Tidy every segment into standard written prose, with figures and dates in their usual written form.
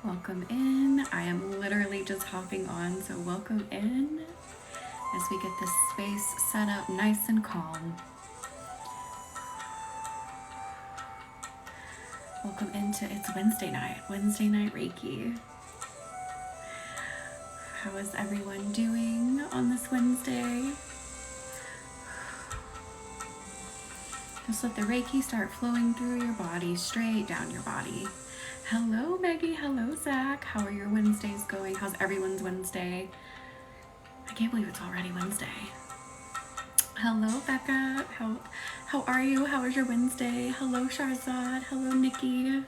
Welcome in. I am literally just hopping on, so welcome in as we get this space set up nice and calm. Welcome into, it's Wednesday night Reiki. How is everyone doing on this Wednesday? Just let the Reiki start flowing through your body, straight down your body. Hello, Maggie. Hello, Zach. How are your Wednesdays going? How's everyone's Wednesday? I can't believe it's already Wednesday. Hello, Becca. How are you? How was your Wednesday? Hello, Sharzad. Hello, Nikki.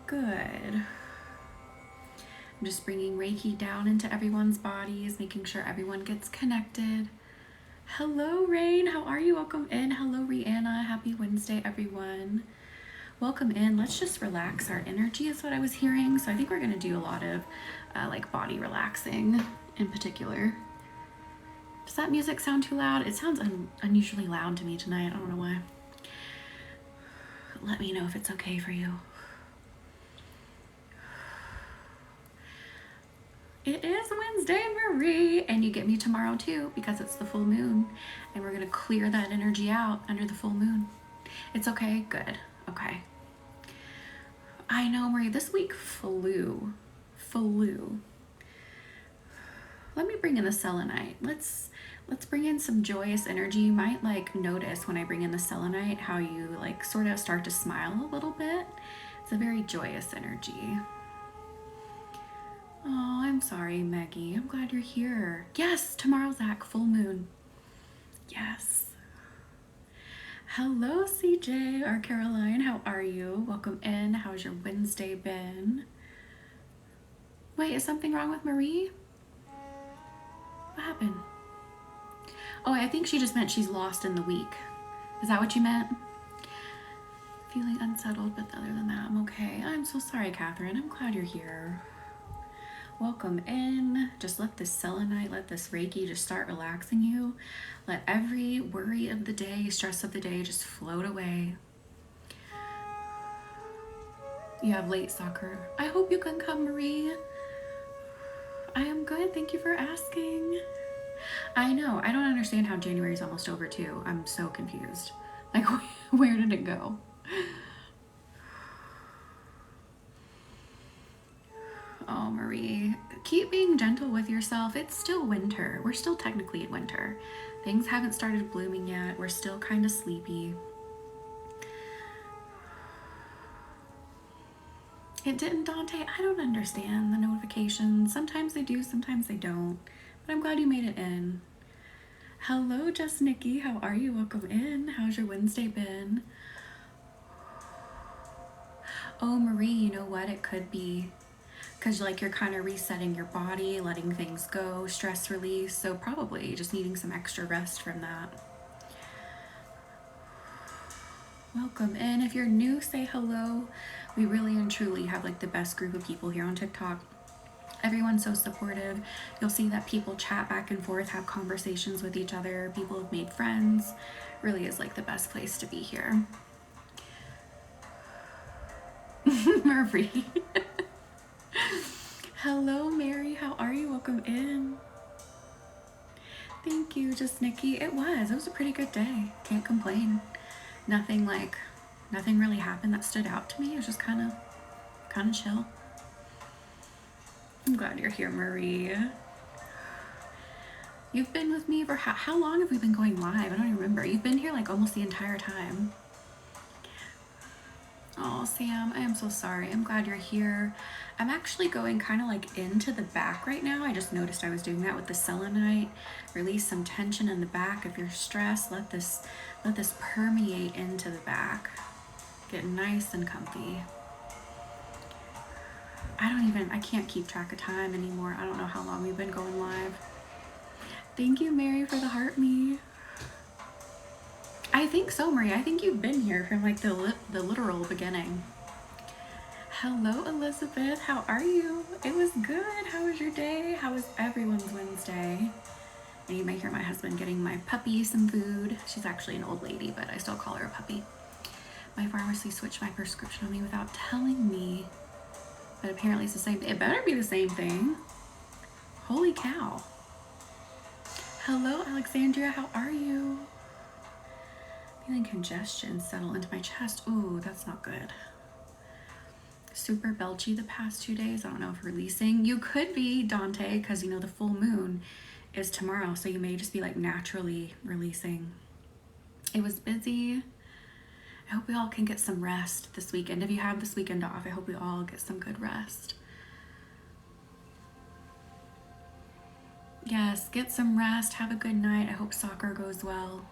Good. I'm just bringing Reiki down into everyone's bodies, making sure everyone gets connected. Hello, Rain. How are you? Welcome in. Hello, Rihanna. Happy Wednesday, everyone. Welcome in. Let's just relax our energy is what I was hearing. So I think we're going to do a lot of like body relaxing in particular. Does that music sound too loud? It sounds unusually loud to me tonight. I don't know why. Let me know if it's okay for you. It is Wednesday, Marie, and you get me tomorrow too because it's the full moon and we're going to clear that energy out under the full moon. It's okay? Good. Okay. I know, Marie, this week flew. Let me bring in the selenite. Let's bring in some joyous energy. You might like notice when I bring in the selenite how you like sort of start to smile a little bit. It's a very joyous energy. Oh, I'm sorry, Maggie. I'm glad you're here. Yes, tomorrow, Zach, full moon. Yes. Hello, CJ or Caroline. How are you? Welcome in. How's your Wednesday been? Wait, is something wrong with Marie? What happened? Oh, I think she just meant she's lost in the week. Is that what you meant? Feeling unsettled, but other than that, I'm okay. I'm so sorry, Catherine. I'm glad you're here. Welcome in. Just let this selenite, let this Reiki just start relaxing you. Let every worry of the day, stress of the day just float away. You have late soccer. I hope you can come, Marie. I am good. Thank you for asking. I know. I don't understand how January is almost over too. I'm so confused. Like, where did it go? Oh, Marie, keep being gentle with yourself. It's still winter. We're still technically in winter. Things haven't started blooming yet. We're still kind of sleepy. It didn't, Dante. I don't understand the notifications. Sometimes they do, sometimes they don't. But I'm glad you made it in. Hello, Just Nikki. How are you? Welcome in. How's your Wednesday been? Oh, Marie, you know what? It could be because like you're kind of resetting your body, letting things go, stress release. So probably just needing some extra rest from that. Welcome in. If you're new, say hello. We really and truly have like the best group of people here on TikTok. Everyone's so supportive. You'll see that people chat back and forth, have conversations with each other. People have made friends. Really is like the best place to be here. Marie. Hello, Mary. How are you? Welcome in. Thank you, Just Nikki. It was a pretty good day. Can't complain. Nothing really happened that stood out to me. It was just kind of chill. I'm glad you're here, Marie. You've been with me for how long have we been going live? I don't even remember. You've been here like almost the entire time. Oh, Sam, I am so sorry. I'm glad you're here. I'm actually going kind of like into the back right now. I just noticed I was doing that with the selenite. Release some tension in the back. If you're stressed, let this permeate into the back. Get nice and comfy. I can't keep track of time anymore. I don't know how long we've been going live. Thank you, Mary, for the heart me. I think so, Marie. I think you've been here from like the literal beginning. Hello, Elizabeth. How are you? It was good. How was your day? How was everyone's Wednesday? And you may hear my husband getting my puppy some food. She's actually an old lady, but I still call her a puppy. My pharmacy switched my prescription on me without telling me. But apparently it's the same thing. It better be the same thing. Holy cow. Hello, Alexandria. How are you? Feeling congestion settle into my chest. Ooh, that's not good. Super belchy the past 2 days. I don't know if releasing. You could be, Dante, because you know the full moon is tomorrow, so you may just be like naturally releasing. It was busy. I hope we all can get some rest this weekend. If you have this weekend off, I hope we all get some good rest. Yes, get some rest. Have a good night. I hope soccer goes well.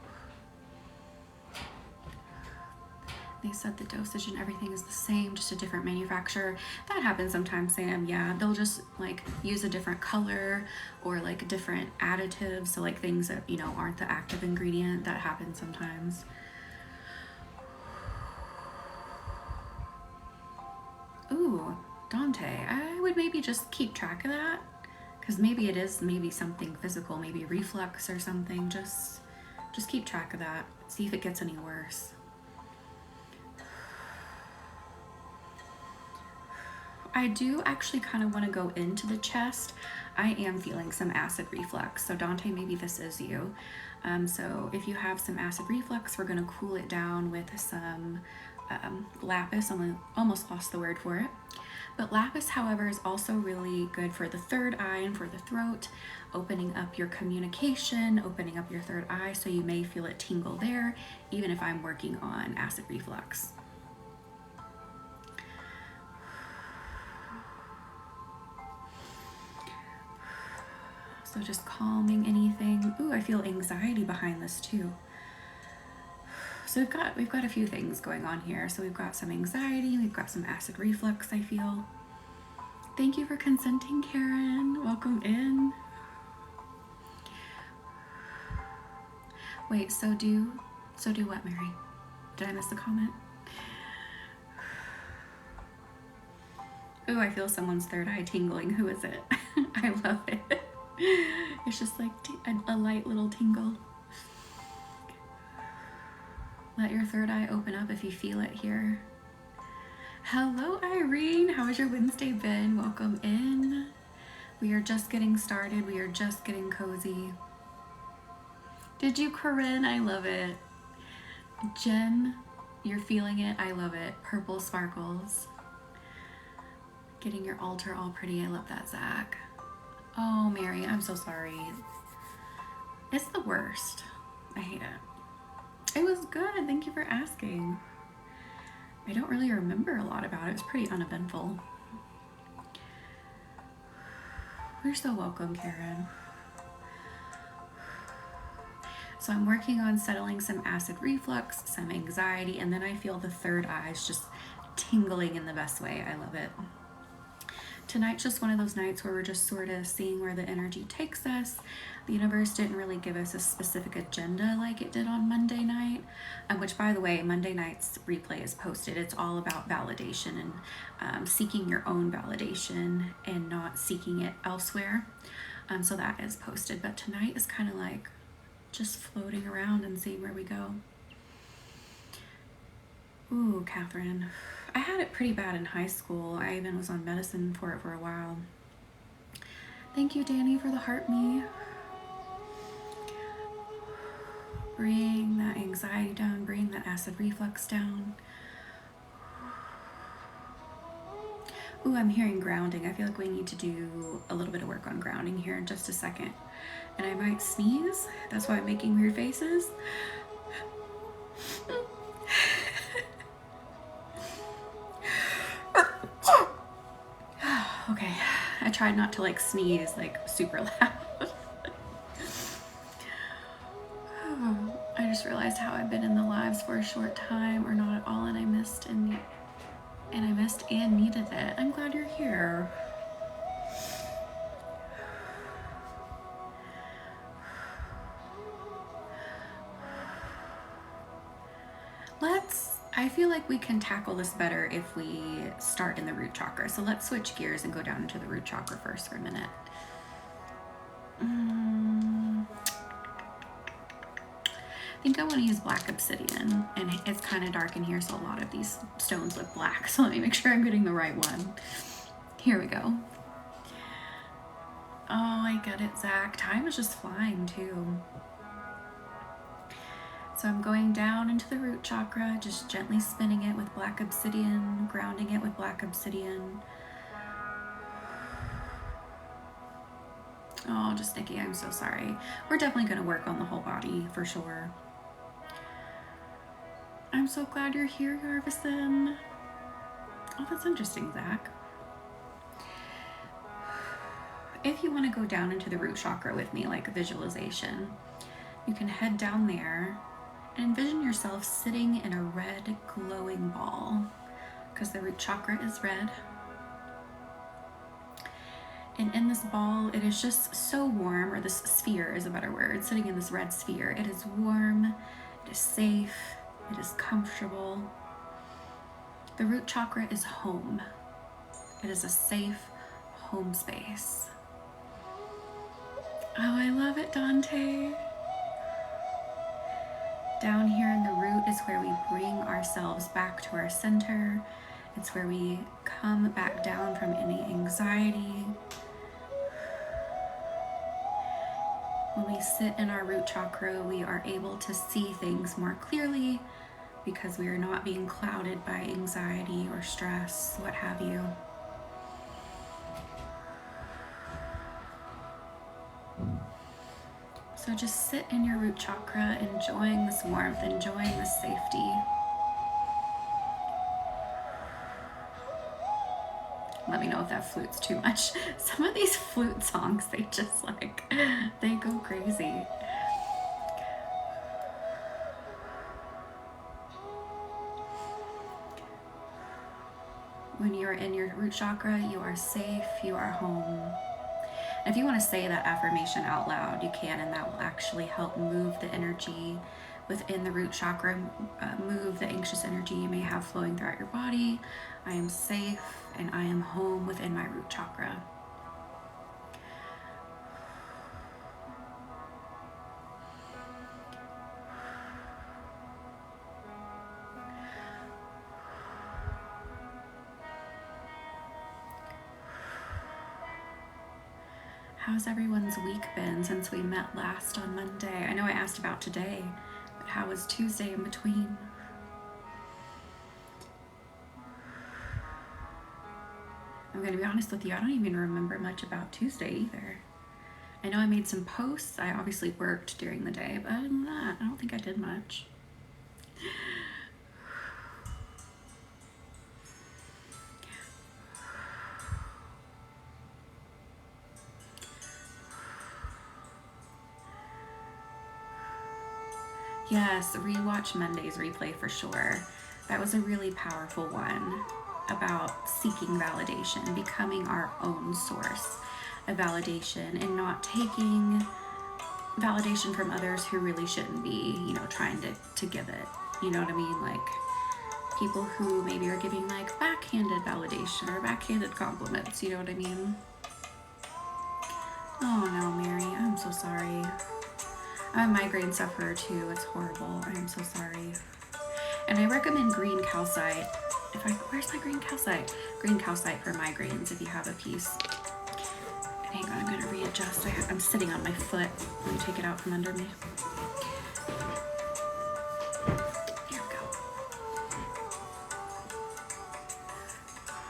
They said the dosage and everything is the same, just a different manufacturer. That happens sometimes, Sam. Yeah, they'll just like use a different color or like different additives. So like things that, you know, aren't the active ingredient. That happens sometimes. Ooh, Dante, I would maybe just keep track of that, because maybe it is maybe something physical, maybe reflux or something. Just keep track of that. See if it gets any worse. I do actually kind of want to go into the chest. I am feeling some acid reflux. So Dante, maybe this is you. So if you have some acid reflux, we're going to cool it down with some lapis. I almost lost the word for it. But lapis, however, is also really good for the third eye and for the throat, opening up your communication, opening up your third eye. So you may feel it tingle there, even if I'm working on acid reflux. So just calming anything. Ooh, I feel anxiety behind this too. So we've got a few things going on here. So we've got some anxiety, we've got some acid reflux, I feel. Thank you for consenting, Karen. Welcome in. Wait, so do what, Mary? Did I miss the comment? Ooh, I feel someone's third eye tingling. Who is it? I love it. It's just like a light little tingle. Let your third eye open up if you feel it here. Hello, Irene. How has your Wednesday been? Welcome in. We are just getting started. We are just getting cozy. Did you, Corinne? I love it. Jen, you're feeling it. I love it. Purple sparkles. Getting your altar all pretty. I love that, Zach. Oh, Mary, I'm so sorry. It's the worst. I hate it. It was good. Thank you for asking. I don't really remember a lot about it. It was pretty uneventful. You're so welcome, Karen. So I'm working on settling some acid reflux, some anxiety, and then I feel the third eyes just tingling in the best way. I love it. Tonight's just one of those nights where we're just sort of seeing where the energy takes us. The universe didn't really give us a specific agenda like it did on Monday night, which, by the way, Monday night's replay is posted. It's all about validation and seeking your own validation and not seeking it elsewhere. So that is posted. But tonight is kind of like just floating around and seeing where we go. Ooh, Catherine. I had it pretty bad in high school. I even was on medicine for it for a while. Thank you, Danny, for the heart me. Bring that anxiety down, bring that acid reflux down. Ooh, I'm hearing grounding. I feel like we need to do a little bit of work on grounding here in just a second. And I might sneeze. That's why I'm making weird faces. Okay, I tried not to like sneeze like super loud. I just realized how I've been in the lives for a short time or not at all, and I missed and needed it. I'm glad you're here. I feel like we can tackle this better if we start in the root chakra. So let's switch gears and go down into the root chakra first for a minute. I think I want to use black obsidian, and it's kind of dark in here, so a lot of these stones look black. So let me make sure I'm getting the right one. Here we go. Oh, I get it, Zach. Time is just flying too. So I'm going down into the root chakra, just gently spinning it with black obsidian, grounding it with black obsidian. Oh, just Nikki, I'm so sorry. We're definitely going to work on the whole body for sure. I'm so glad you're here, Yarvison. Oh, that's interesting, Zach. If you want to go down into the root chakra with me, like a visualization, you can head down there and envision yourself sitting in a red glowing ball, because the root chakra is red. And in this ball, it is just so warm, or this sphere is a better word, sitting in this red sphere. It is warm, it is safe, it is comfortable. The root chakra is home. It is a safe home space. Oh, I love it, Dante. Down here in the root is where we bring ourselves back to our center. It's where we come back down from any anxiety. When we sit in our root chakra, we are able to see things more clearly because we are not being clouded by anxiety or stress, what have you. So just sit in your root chakra, enjoying this warmth, enjoying this safety. Let me know if that flute's too much. Some of these flute songs, they just like, they go crazy. When you're in your root chakra, you are safe, you are home. If you want to say that affirmation out loud, you can, and that will actually help move the energy within the root chakra, move the anxious energy you may have flowing throughout your body. I am safe and I am home within my root chakra. How's everyone's week been since we met last on Monday? I know I asked about today, but how was Tuesday in between? I'm going to be honest with you, I don't even remember much about Tuesday either. I know I made some posts. I obviously worked during the day, but other than that, I don't think I did much. Yes, rewatch Monday's replay for sure. That was a really powerful one about seeking validation, becoming our own source of validation, and not taking validation from others who really shouldn't be, trying to give it. You know what I mean? Like people who maybe are giving like backhanded validation or backhanded compliments, you know what I mean? Oh no, Mary, I'm so sorry. I'm a migraine sufferer too. It's horrible. I am so sorry. And I recommend green calcite. Where's my green calcite? Green calcite for migraines if you have a piece. And hang on, I'm gonna readjust. I'm sitting on my foot. Let me take it out from under me. Here we go.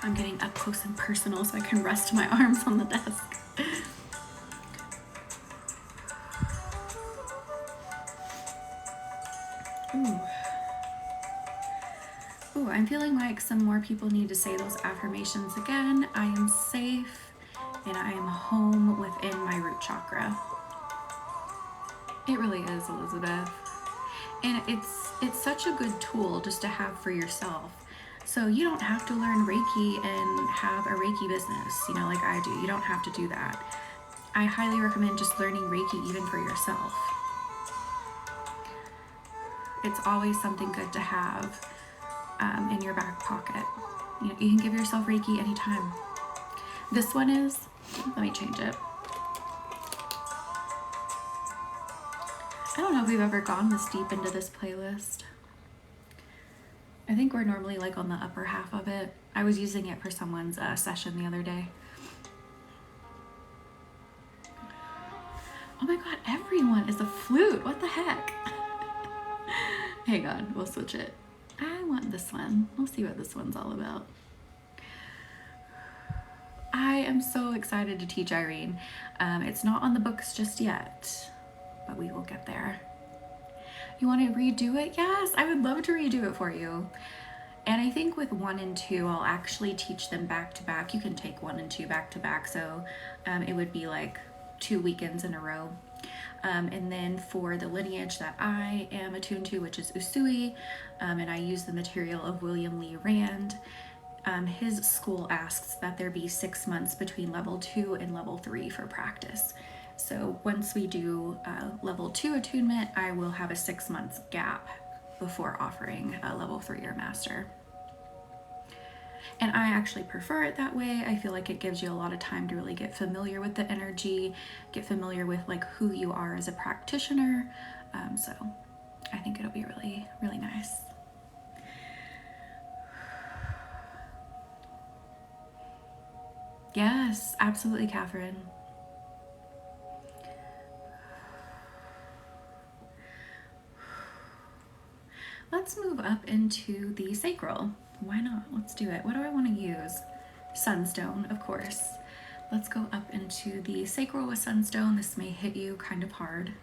I'm getting up close and personal so I can rest my arms on the desk. Ooh, I'm feeling like some more people need to say those affirmations again. I am safe and I am home within my root chakra. It really is, Elizabeth. And it's such a good tool just to have for yourself. So you don't have to learn Reiki and have a Reiki business, like I do. You don't have to do that. I highly recommend just learning Reiki even for yourself. It's always something good to have in your back pocket. You can give yourself Reiki anytime. This one is, let me change it. I don't know if we've ever gone this deep into this playlist. I think we're normally like on the upper half of it. I was using it for someone's session the other day. Oh my god, everyone is a flute. What the heck? Hang on, we'll switch it. I want this one. We'll see what this one's all about. I am so excited to teach Irene. It's not on the books just yet, but we will get there. You want to redo it? Yes, I would love to redo it for you. And I think with 1 and 2, I'll actually teach them back to back. You can take 1 and 2 back to back, so it would be like 2 weekends in a row. And then for the lineage that I am attuned to, which is Usui, and I use the material of William Lee Rand, his school asks that there be 6 months between level 2 and level 3 for practice. So once we do level 2 attunement, I will have a 6 months gap before offering a level 3 or master. And I actually prefer it that way. I feel like it gives you a lot of time to really get familiar with the energy, get familiar with like who you are as a practitioner. So I think it'll be really, really nice. Yes, absolutely, Catherine. Let's move up into the sacral. Why not? Let's do it. What do I want to use? Sunstone, of course. Let's go up into the sacral with sunstone. This may hit you kind of hard.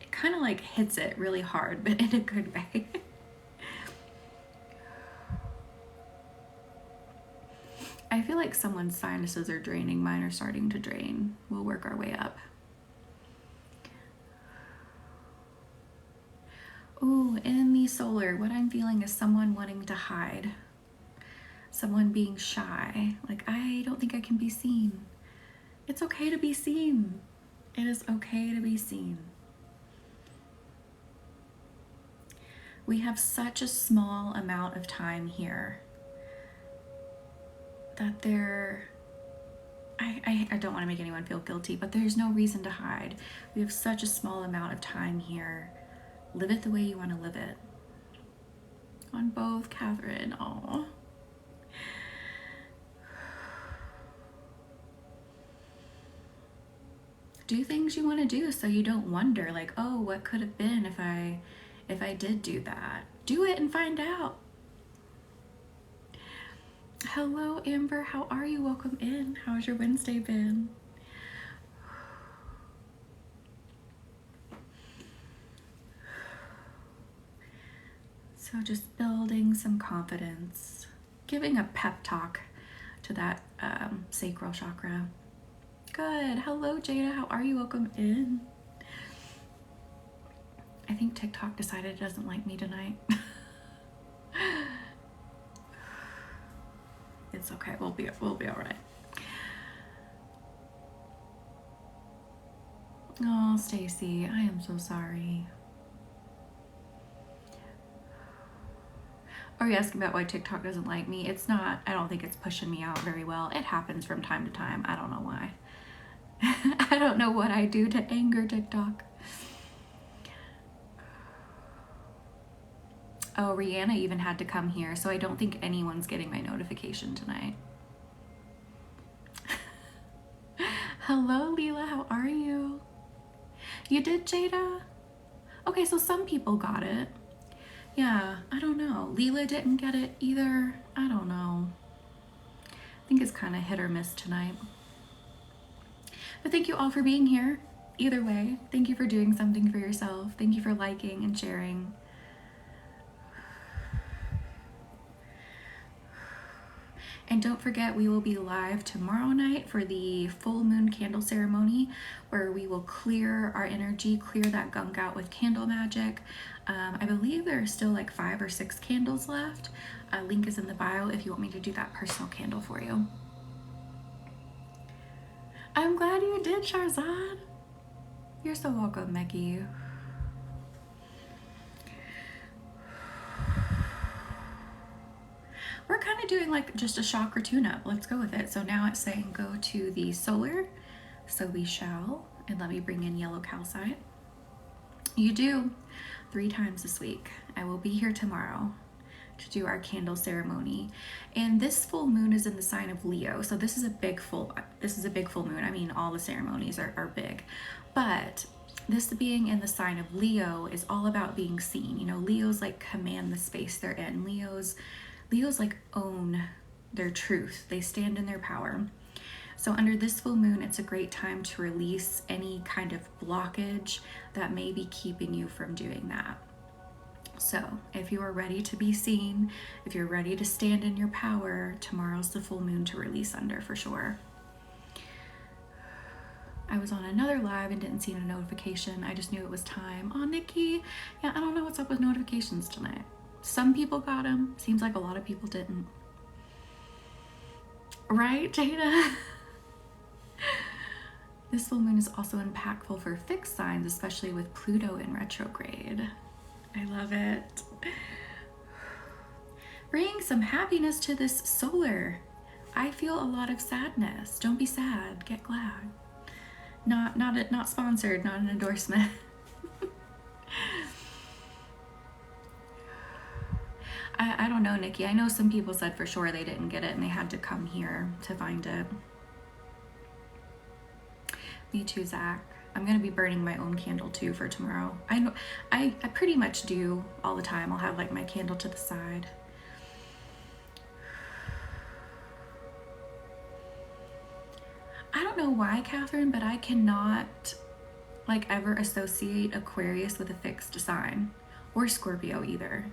It kind of like hits it really hard, but in a good way. I feel like someone's sinuses are draining. Mine are starting to drain. We'll work our way up. Ooh, in the solar, what I'm feeling is someone wanting to hide. Someone being shy. Like, I don't think I can be seen. It's okay to be seen. It is okay to be seen. We have such a small amount of time here that I don't want to make anyone feel guilty, but there's no reason to hide. We have such a small amount of time here. Live it the way you want to live it. On both, Catherine. Aw. Do things you want to do so you don't wonder like, oh, what could have been if I did do that. Do it and find out. Hello, Amber. How are you? Welcome in. How's your Wednesday been? So just building some confidence, giving a pep talk to that sacral chakra. Good. Hello, Jada. How are you? Welcome in. I think TikTok decided it doesn't like me tonight. It's okay. We'll be all right. Oh, Stacy, I am so sorry. Are you asking about why TikTok doesn't like me? It's not. I don't think it's pushing me out very well. It happens from time to time. I don't know why. I don't know what I do to anger TikTok. Oh, Rihanna even had to come here, so I don't think anyone's getting my notification tonight. Hello, Leela. How are you? You did, Jada? Okay, so some people got it. Yeah, I don't know. Leela didn't get it either. I don't know. I think it's kind of hit or miss tonight. But thank you all for being here. Either way, thank you for doing something for yourself. Thank you for liking and sharing. And don't forget, we will be live tomorrow night for the full moon candle ceremony, where we will clear our energy, clear that gunk out with candle magic. I believe there are still like 5 or 6 candles left. Link is in the bio if you want me to do that personal candle for you. I'm glad you did, Sharzad. You're so welcome, Meggie. We're kind of doing like just a chakra tune-up. Let's go with it. So now it's saying go to the solar. So we shall, and let me bring in yellow calcite. You do 3 times this week. I will be here tomorrow to do our candle ceremony. And this full moon is in the sign of Leo. So this is a big full moon. I mean, all the ceremonies are big. But this being in the sign of Leo is all about being seen. You know, Leos like command the space they're in. Leos like own their truth. They stand in their power. So under this full moon, it's a great time to release any kind of blockage that may be keeping you from doing that. So if you are ready to be seen, if you're ready to stand in your power, tomorrow's the full moon to release under for sure. I was on another live and didn't see a notification. I just knew it was time. Oh, Nikki. Yeah, I don't know what's up with notifications tonight. Some people got them. Seems like a lot of people didn't. Right, Jada? This full moon is also impactful for fixed signs, especially with Pluto in retrograde. I love it. Bring some happiness to this solar. I feel a lot of sadness. Don't be sad. Get glad. Not sponsored. Not an endorsement. I don't know, Nikki. I know some people said for sure they didn't get it and they had to come here to find it. Me too, Zach. I'm gonna be burning my own candle too for tomorrow. I know I pretty much do all the time. I'll have like my candle to the side. I don't know why, Catherine, but I cannot like ever associate Aquarius with a fixed sign, or Scorpio either.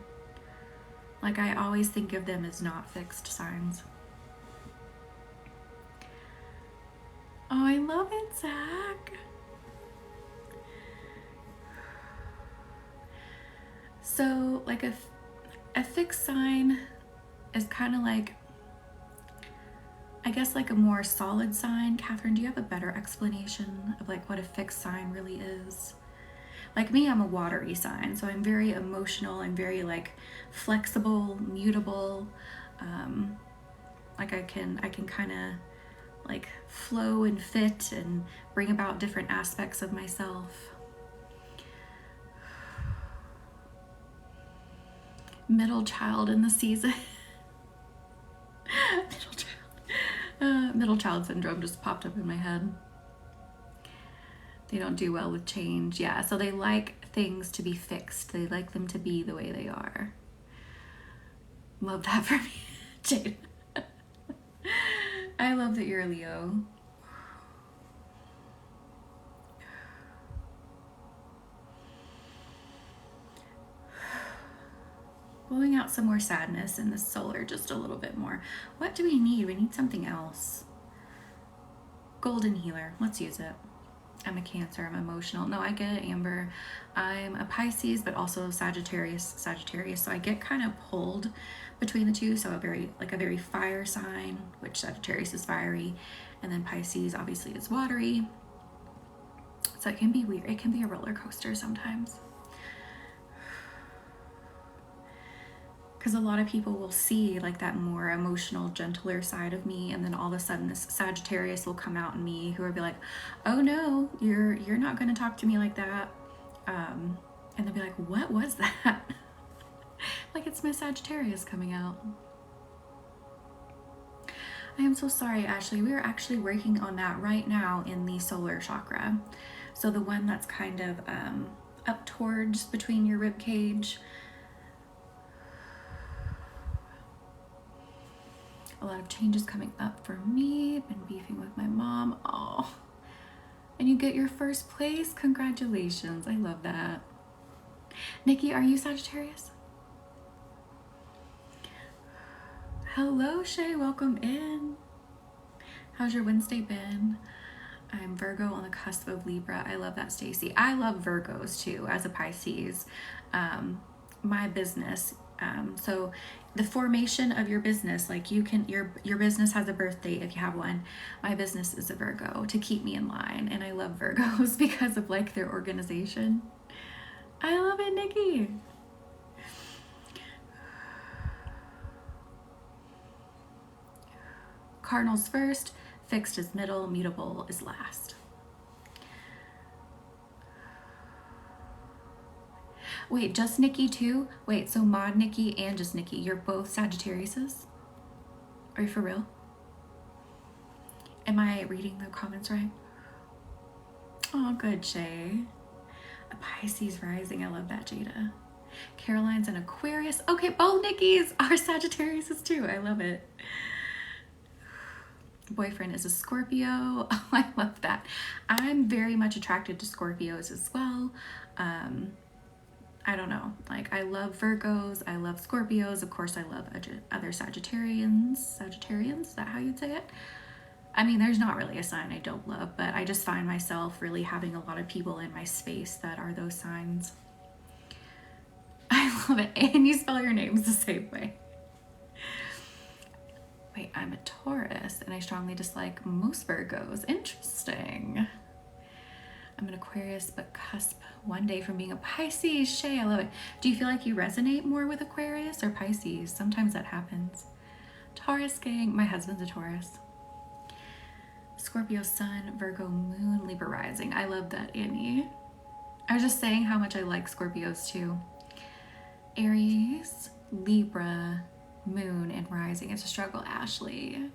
Like I always think of them as not fixed signs. Oh, I love it, Zach. So like a fixed sign is kind of like, I guess like a more solid sign. Catherine, do you have a better explanation of like what a fixed sign really is? Like me, I'm a watery sign, so I'm very emotional. I'm very like flexible, mutable. Like I can kind of like flow and fit and bring about different aspects of myself. Middle child in the season. Middle child syndrome just popped up in my head. They don't do well with change. Yeah, so they like things to be fixed. They like them to be the way they are. Love that for me, Jade. I love that you're a Leo. Blowing out some more sadness in the solar, just a little bit more. What do we need? We need something else. Golden healer. Let's use it. I'm a Cancer. I'm emotional. No, I get it, Amber. I'm a Pisces, but also Sagittarius. So I get kind of pulled between the two. So a very fire sign, which Sagittarius is fiery, and then Pisces obviously is watery. So it can be weird. It can be a roller coaster sometimes. Because a lot of people will see like that more emotional, gentler side of me, and then all of a sudden this Sagittarius will come out in me, who will be like, "Oh no, you're not going to talk to me like that," and they'll be like, "What was that?" Like it's my Sagittarius coming out. I am so sorry, Ashley. We are actually working on that right now in the solar chakra. So the one that's kind of up towards between your rib cage. A lot of changes coming up for me. Been beefing with my mom. Oh, and you get your first place. Congratulations. I love that. Nikki, are you Sagittarius? Hello, Shay. Welcome in. How's your Wednesday been? I'm Virgo on the cusp of Libra. I love that, Stacy. I love Virgos too, as a Pisces. My business. So the formation of your business, like you can, your business has a birth date if you have one. My business is a Virgo to keep me in line. And I love Virgos because of like their organization. I love it, Nikki. Cardinals first, fixed is middle, mutable is last. Wait, just Nikki too? Wait, so Mod Nikki and just Nikki, you're both Sagittariuses? Are you for real? Am I reading the comments right? Oh, good, Shay. A Pisces rising. I love that, Jada. Caroline's an Aquarius. Okay, both Nikki's are Sagittariuses too. I love it. Boyfriend is a Scorpio. Oh, I love that. I'm very much attracted to Scorpios as well. I don't know. Like, I love Virgos. I love Scorpios. Of course, I love other Sagittarians. Sagittarians? Is that how you'd say it? I mean, there's not really a sign I don't love, but I just find myself really having a lot of people in my space that are those signs. I love it. And you spell your names the same way. Wait, I'm a Taurus and I strongly dislike most Virgos. Interesting. I'm an Aquarius, but cusp one day from being a Pisces. Shay, I love it. Do you feel like you resonate more with Aquarius or Pisces? Sometimes that happens. Taurus gang. My husband's a Taurus. Scorpio sun, Virgo moon, Libra rising. I love that, Annie. I was just saying how much I like Scorpios too. Aries, Libra, moon, and rising. It's a struggle, Ashley.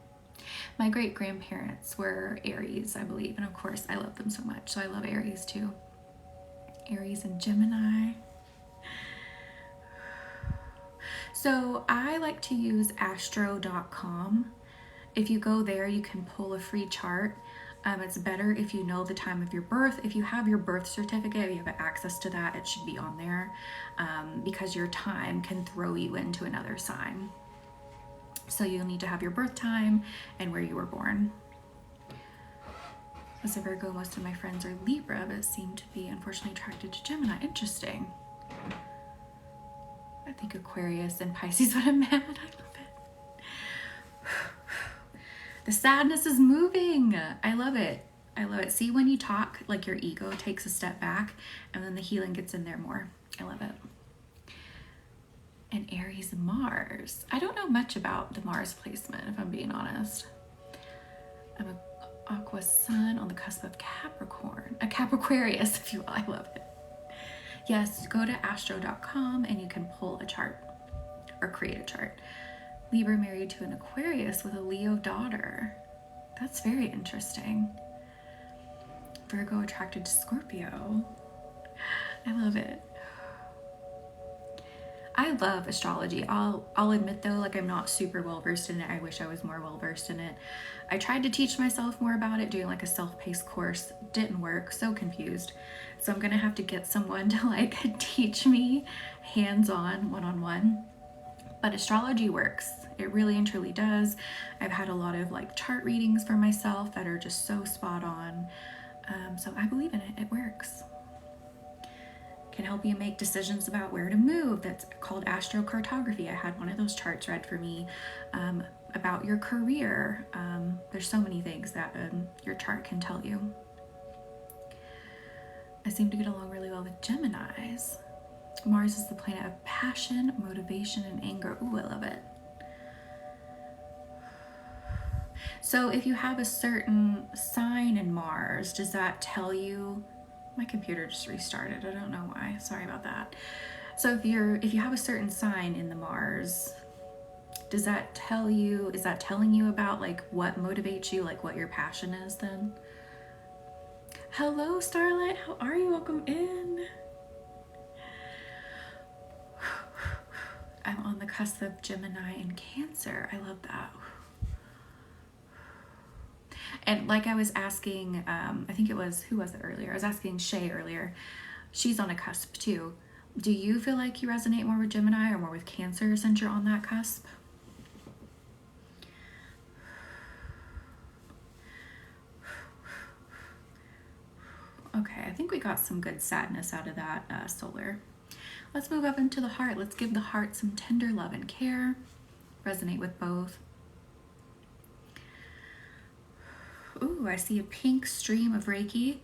My great grandparents were Aries, I believe, and of course I love them so much, so I love Aries too. Aries and Gemini. So I like to use astro.com. If you go there, you can pull a free chart. It's better if you know the time of your birth. If you have your birth certificate, you have access to that, it should be on there, because your time can throw you into another sign. So you'll need to have your birth time and where you were born. As a Virgo, most of my friends are Libra, but seem to be unfortunately attracted to Gemini. Interesting. I think Aquarius and Pisces would have met. I love it. The sadness is moving. I love it. I love it. See, when you talk, like your ego takes a step back and then the healing gets in there more. I love it. And Aries and Mars. I don't know much about the Mars placement, if I'm being honest. I'm an Aqua Sun on the cusp of Capricorn. A Capriquarius, if you will. I love it. Yes, go to astro.com and you can pull a chart or create a chart. Libra married to an Aquarius with a Leo daughter. That's very interesting. Virgo attracted to Scorpio. I love it. I love astrology. I'll admit though, like I'm not super well versed in it. I wish I was more well versed in it. I tried to teach myself more about it, doing like a self-paced course. Didn't work, so confused. So I'm gonna have to get someone to like teach me hands-on, one-on-one. But astrology works. It really and truly does. I've had a lot of like chart readings for myself that are just so spot on. So I believe in it. It works. Can help you make decisions about where to move. That's called astrocartography. I had one of those charts read for me about your career. There's so many things that your chart can tell you. I seem to get along really well with Geminis. Mars is the planet of passion, motivation, and anger. Ooh, I love it. So if you have a certain sign in Mars, does that tell you? My computer just restarted. I don't know why. Sorry about that. So if you have a certain sign in the Mars, does that tell you, is that telling you about like what motivates you, like what your passion is then? Hello, Starlight. How are you? Welcome in. I'm on the cusp of Gemini and Cancer. I love that. And like I was asking, I think it was, who was it earlier? I was asking Shay earlier. She's on a cusp too. Do you feel like you resonate more with Gemini or more with Cancer since you're on that cusp? Okay, I think we got some good sadness out of that solar. Let's move up into the heart. Let's give the heart some tender love and care. Resonate with both. Ooh, I see a pink stream of Reiki.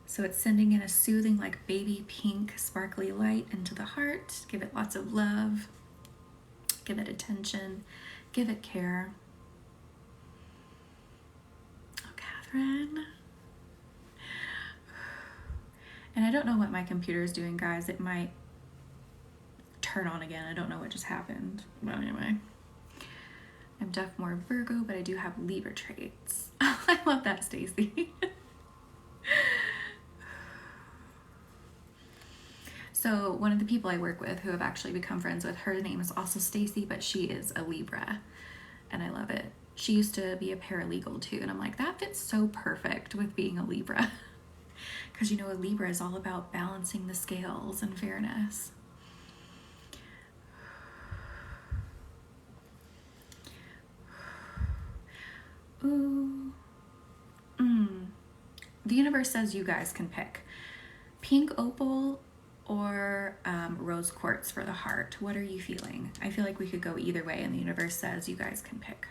So it's sending in a soothing, like baby pink, sparkly light into the heart. Give it lots of love. Give it attention. Give it care. Oh, Catherine. And I don't know what my computer is doing, guys. It might turn on again. I don't know what just happened. But anyway. I'm definitely more Virgo, but I do have Libra traits. I love that, Stacy. So one of the people I work with who have actually become friends with, her name is also Stacy, but she is a Libra, and I love it. She used to be a paralegal too, and I'm like, that fits so perfect with being a Libra. Because you know, a Libra is all about balancing the scales and fairness. Ooh. The universe says you guys can pick pink opal or rose quartz for the heart. What are you feeling? I feel like we could go either way, and the universe says you guys can pick.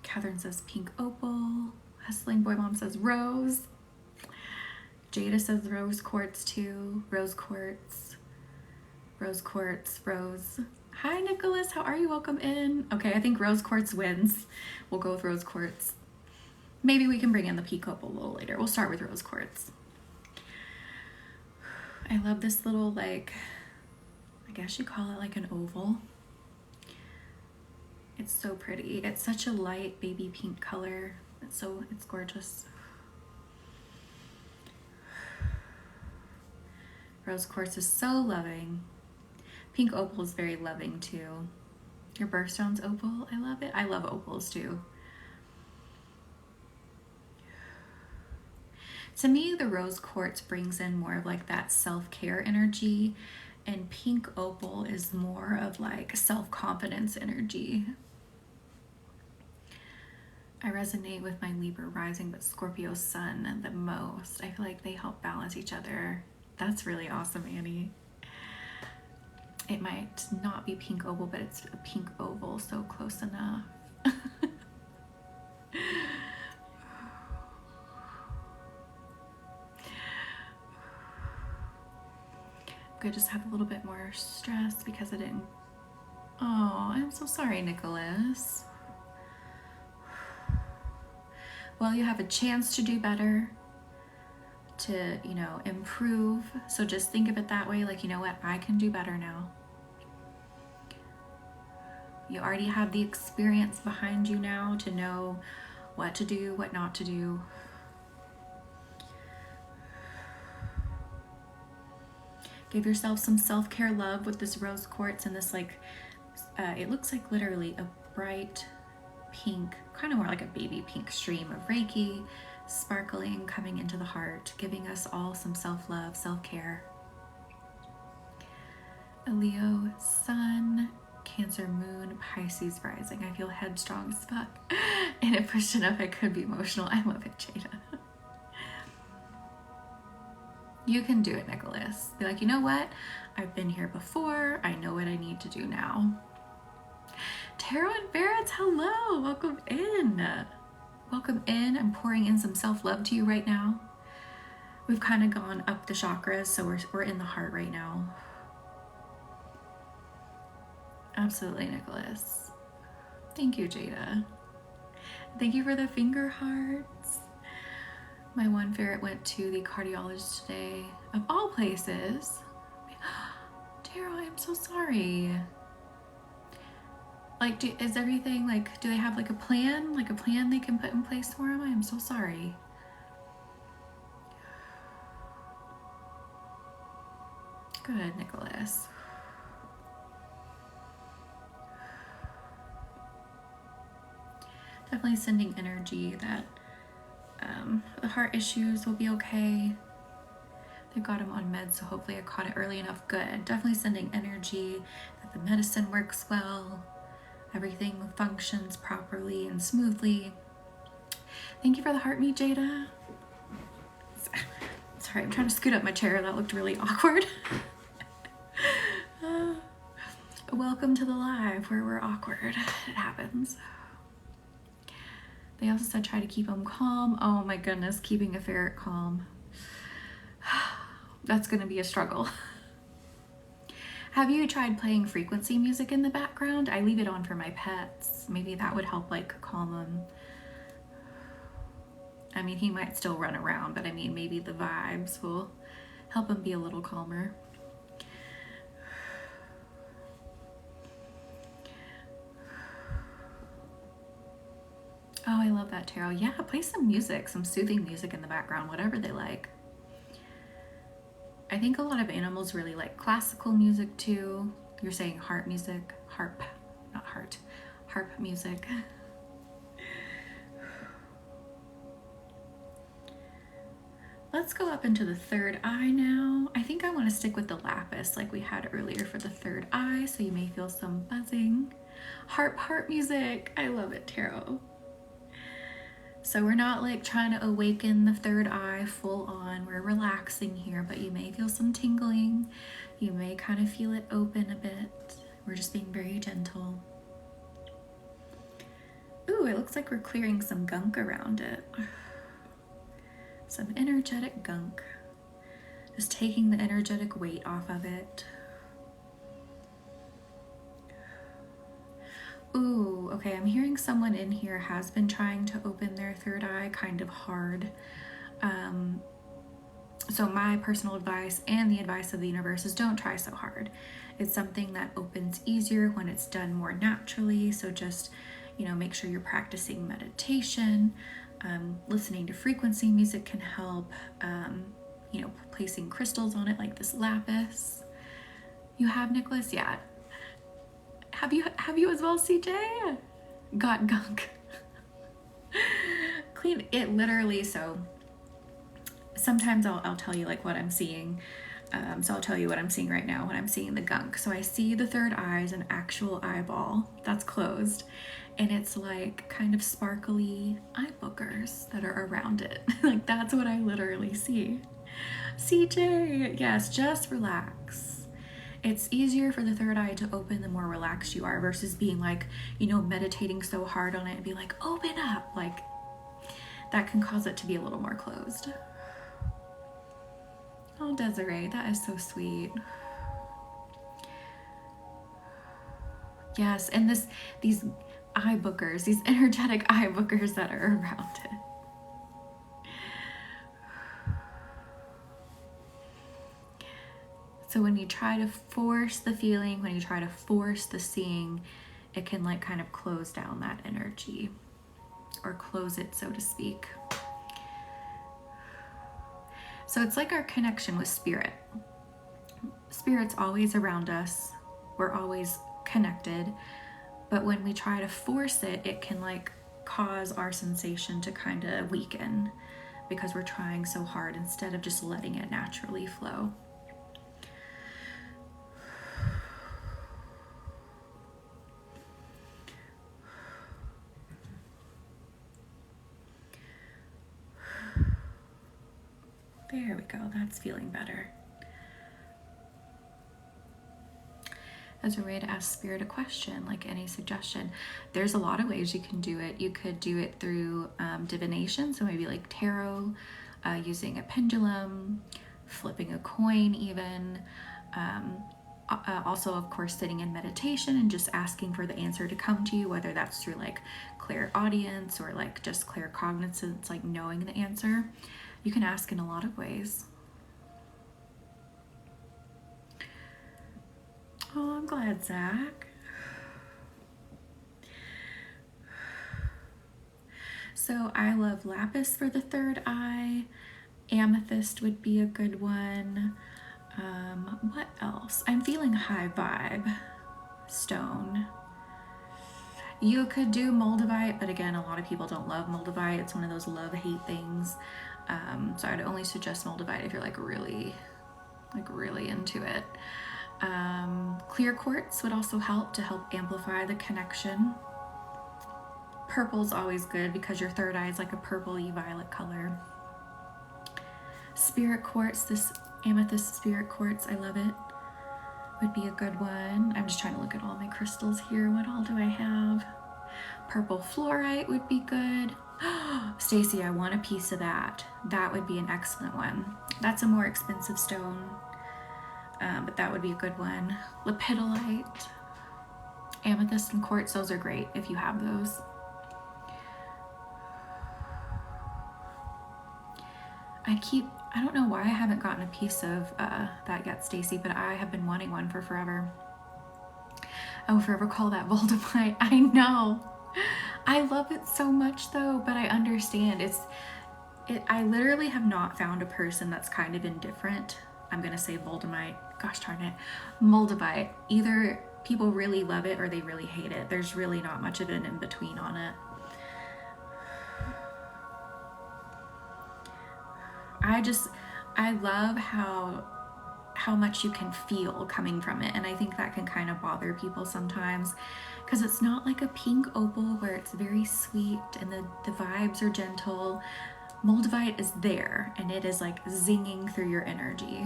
Catherine says pink opal. Hustling Boy Mom says rose. Jada says rose quartz too. Rose quartz. Rose quartz. Rose. Hi, Nicholas. How are you? Welcome in. Okay, I think rose quartz wins. We'll go with rose quartz. Maybe we can bring in the pink opal a little later. We'll start with rose quartz. I love this little, like, I guess you call it like an oval. It's so pretty. It's such a light baby pink color. It's gorgeous. Rose quartz is so loving. Pink opal is very loving too. Your birthstone's opal. I love it. I love opals too. To me, the rose quartz brings in more of like that self-care energy, and pink opal is more of like self-confidence energy. I resonate with my Libra rising but Scorpio sun the most. I feel like they help balance each other. That's really awesome, Annie. It might not be pink opal, but it's a pink oval, so close enough. I just have a little bit more stress because I didn't. Oh, I'm so sorry, Nicholas. Well, you have a chance to do better, to, you know, improve. So just think of it that way, like, you know what, I can do better now. You already have the experience behind you now to know what to do, what not to do. Give yourself some self-care love with this rose quartz and this, like, it looks like literally a bright pink, kind of more like a baby pink stream of Reiki, sparkling, coming into the heart, giving us all some self-love, self-care. A Leo sun, Cancer moon, Pisces rising. I feel headstrong as fuck. And it pushed enough I could be emotional. I love it, Jada. You can do it, Nicholas. Be like, you know what? I've been here before. I know what I need to do now. Tarot and Barrett's, hello. Welcome in. Welcome in. I'm pouring in some self-love to you right now. We've kind of gone up the chakras, so we're in the heart right now. Absolutely, Nicholas. Thank you, Jada. Thank you for the finger hearts. My one ferret went to the cardiologist today, of all places. Tara, I'm so sorry. Like, is everything, like, do they have like a plan they can put in place for him? I am so sorry. Good, Nicholas. Definitely sending energy that the heart issues will be okay. They've got him on meds, so hopefully I caught it early enough. Good. Definitely sending energy that the medicine works well, everything functions properly and smoothly. Thank you for the heart meet, Jada. Sorry, I'm trying to scoot up my chair. That looked really awkward. Welcome to the live where we're awkward. It happens. They also said try to keep them calm. Oh my goodness, keeping a ferret calm. That's going to be a struggle. Have you tried playing frequency music in the background? I leave it on for my pets. Maybe that would help, like, calm them. I mean, he might still run around, but I mean, maybe the vibes will help him be a little calmer. Oh, I love that tarot. Yeah, play some music, some soothing music in the background, whatever they like. I think a lot of animals really like classical music too. You're saying harp music, harp, not heart, harp music. Let's go up into the third eye now. I think I want to stick with the lapis like we had earlier for the third eye, so you may feel some buzzing. Harp music. I love it, tarot. So we're not like trying to awaken the third eye full on. We're relaxing here, but you may feel some tingling. You may kind of feel it open a bit. We're just being very gentle. Ooh, it looks like we're clearing some gunk around it. Some energetic gunk. Just taking the energetic weight off of it. Ooh, okay, I'm hearing someone in here has been trying to open their third eye kind of hard. So my personal advice and the advice of the universe is don't try so hard. It's something that opens easier when it's done more naturally. So just, make sure you're practicing meditation. Listening to frequency music can help. Placing crystals on it like this lapis. You have, Nicholas? Yeah. Have you as well, CJ? Got gunk. Clean it literally. So sometimes I'll tell you like what I'm seeing. So I'll tell you what I'm seeing right now when I'm seeing the gunk. So I see the third eye as an actual eyeball that's closed, and it's like kind of sparkly eye boogers that are around it. Like that's what I literally see. CJ, yes, just relax. It's easier for the third eye to open the more relaxed you are versus being like, meditating so hard on it and be like, open up. Like that can cause it to be a little more closed. Oh, Desiree, that is so sweet. Yes, and these eye bookers, these energetic eye bookers that are around it. So when you try to force the feeling, when you try to force the seeing, it can like kind of close down that energy or close it, so to speak. So it's like our connection with spirit. Spirit's always around us. We're always connected. But when we try to force it, it can like cause our sensation to kind of weaken because we're trying so hard instead of just letting it naturally flow. There we go, that's feeling better. As a way to ask spirit a question, like any suggestion. There's a lot of ways you can do it. You could do it through divination, so maybe like tarot, using a pendulum, flipping a coin even. Also, of course, sitting in meditation and just asking for the answer to come to you, whether that's through like clairaudience or like just claircognizance, like knowing the answer. You can ask in a lot of ways. Oh, I'm glad, Zach. So I love lapis for the third eye. Amethyst would be a good one. What else? I'm feeling high vibe. Stone. You could do moldavite, but again, a lot of people don't love moldavite. It's one of those love-hate things. So I'd only suggest moldavite if you're like really into it. Clear quartz would also help to help amplify the connection. Purple's always good because your third eye is like a purpley violet color. Spirit quartz, this amethyst spirit quartz, I love it, would be a good one. I'm just trying to look at all my crystals here. What all do I have? Purple fluorite would be good. Stacy, I want a piece of that. That would be an excellent one. That's a more expensive stone, but that would be a good one. Lepidolite, amethyst, and quartz, those are great if you have those. I don't know why I haven't gotten a piece of that yet, Stacy, but I have been wanting one for forever. I will forever call that Voldemort. I know. I love it so much though, but I understand. I literally have not found a person that's kind of indifferent. I'm gonna say Voldemort. Gosh darn it. Moldavite. Either people really love it or they really hate it. There's really not much of an in between on it. I love how much you can feel coming from it, and I think that can kind of bother people sometimes because it's not like a pink opal where it's very sweet and the vibes are gentle. Moldavite is there and it is like zinging through your energy.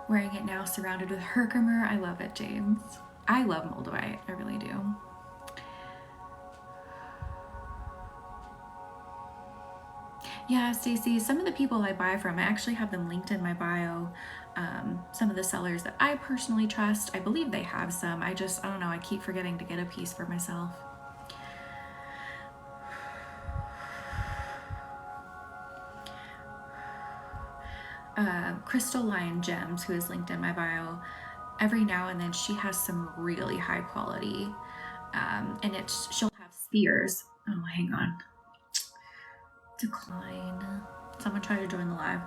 Wearing it now surrounded with Herkimer. I love it, James. I love Moldavite. I really do. Yeah, Stacey, some of the people I buy from, I actually have them linked in my bio. Some of the sellers that I personally trust, I believe they have some. I don't know, I keep forgetting to get a piece for myself. Crystalline Gems, who is linked in my bio, every now and then she has some really high quality, and she'll have spheres. Oh, hang on. Decline. Someone tried to join the live.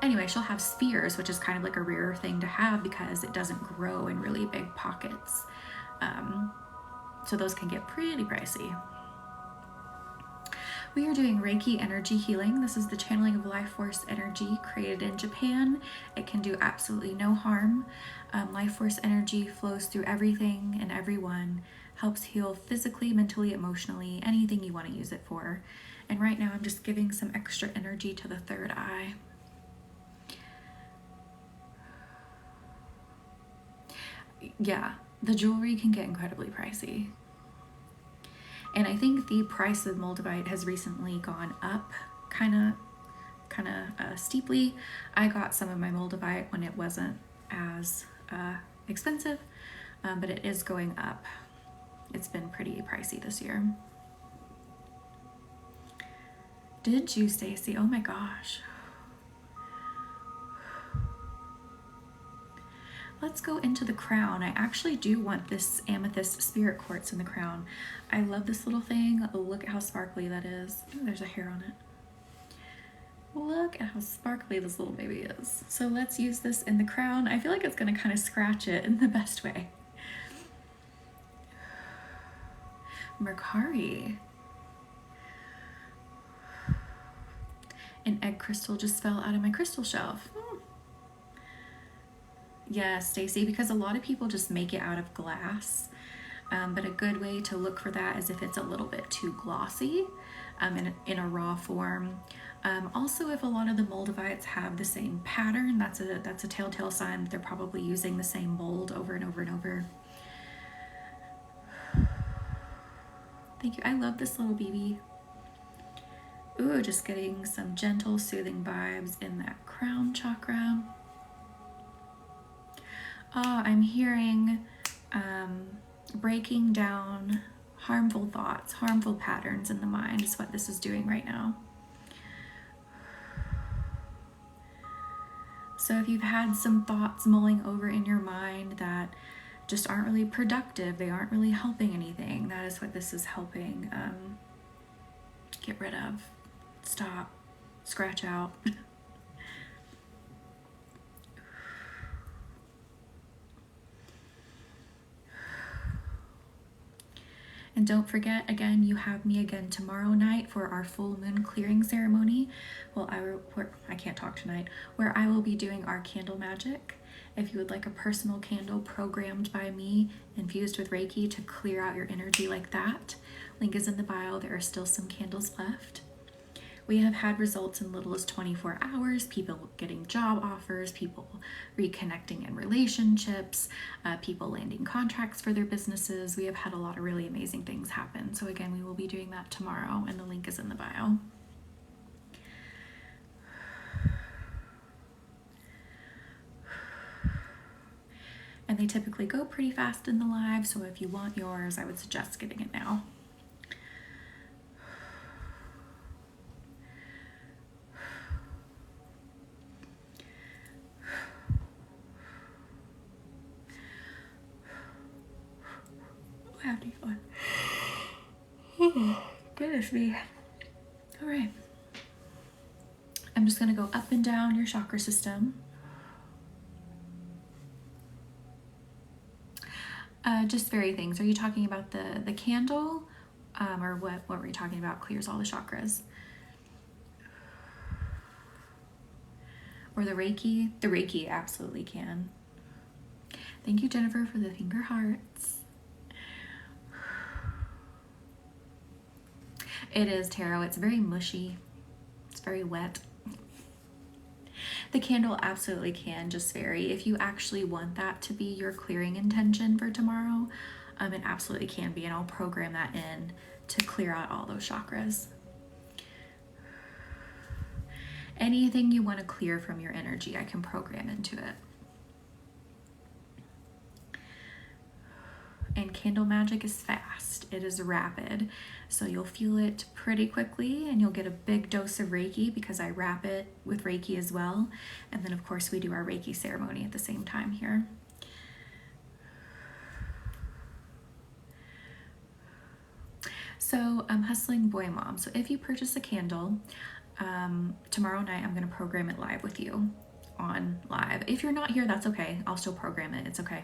Anyway, she'll have spheres, which is kind of like a rare thing to have because it doesn't grow in really big pockets. So those can get pretty pricey. We are doing Reiki energy healing. This is the channeling of life force energy created in Japan. It can do absolutely no harm. Life force energy flows through everything and everyone, helps heal physically, mentally, emotionally, anything you want to use it for. And right now I'm just giving some extra energy to the third eye. Yeah, the jewelry can get incredibly pricey. And I think the price of Moldavite has recently gone up kind of steeply. I got some of my Moldavite when it wasn't as expensive, but it is going up. It's been pretty pricey this year. Did you, Stacy? Oh my gosh. Let's go into the crown. I actually do want this amethyst spirit quartz in the crown. I love this little thing. Look at how sparkly that is. Ooh, there's a hair on it. Look at how sparkly this little baby is. So let's use this in the crown. I feel like it's going to kind of scratch it in the best way. Mercari. An egg crystal just fell out of my crystal shelf. Yeah, Stacy, because a lot of people just make it out of glass. But a good way to look for that is if it's a little bit too glossy in a raw form. Also, if a lot of the Moldavites have the same pattern, that's a telltale sign that they're probably using the same mold over and over and over. Thank you. I love this little baby. Ooh, just getting some gentle, soothing vibes in that crown chakra. Oh, I'm hearing breaking down harmful thoughts, harmful patterns in the mind is what this is doing right now. So if you've had some thoughts mulling over in your mind that just aren't really productive, they aren't really helping anything, that is what this is helping get rid of, stop, scratch out. And don't forget, again, you have me again tomorrow night for our full moon clearing ceremony. Well, I can't talk tonight, where I will be doing our candle magic. If you would like a personal candle programmed by me, infused with Reiki to clear out your energy like that, link is in the bio. There are still some candles left. We have had results in little as 24 hours, people getting job offers, people reconnecting in relationships, people landing contracts for their businesses. We have had a lot of really amazing things happen. So again, we will be doing that tomorrow and the link is in the bio. And they typically go pretty fast in the live, so if you want yours, I would suggest getting it now. Goodness me. All right. I'm just going to go up and down your chakra system. Just very things. Are you talking about the candle? Or what were you talking about clears all the chakras? Or the Reiki? The Reiki absolutely can. Thank you, Jennifer, for the finger hearts. It is tarot. It's very mushy. It's very wet. The candle absolutely can just vary. If you actually want that to be your clearing intention for tomorrow, it absolutely can be, and I'll program that in to clear out all those chakras. Anything you want to clear from your energy, I can program into it. And candle magic is fast. It is rapid. So you'll feel it pretty quickly, and you'll get a big dose of Reiki because I wrap it with Reiki as well. And then of course we do our Reiki ceremony at the same time here. So Hustling Boy Mom. So if you purchase a candle, tomorrow night I'm going to program it live with you on live. If you're not here, that's okay. I'll still program it. It's okay.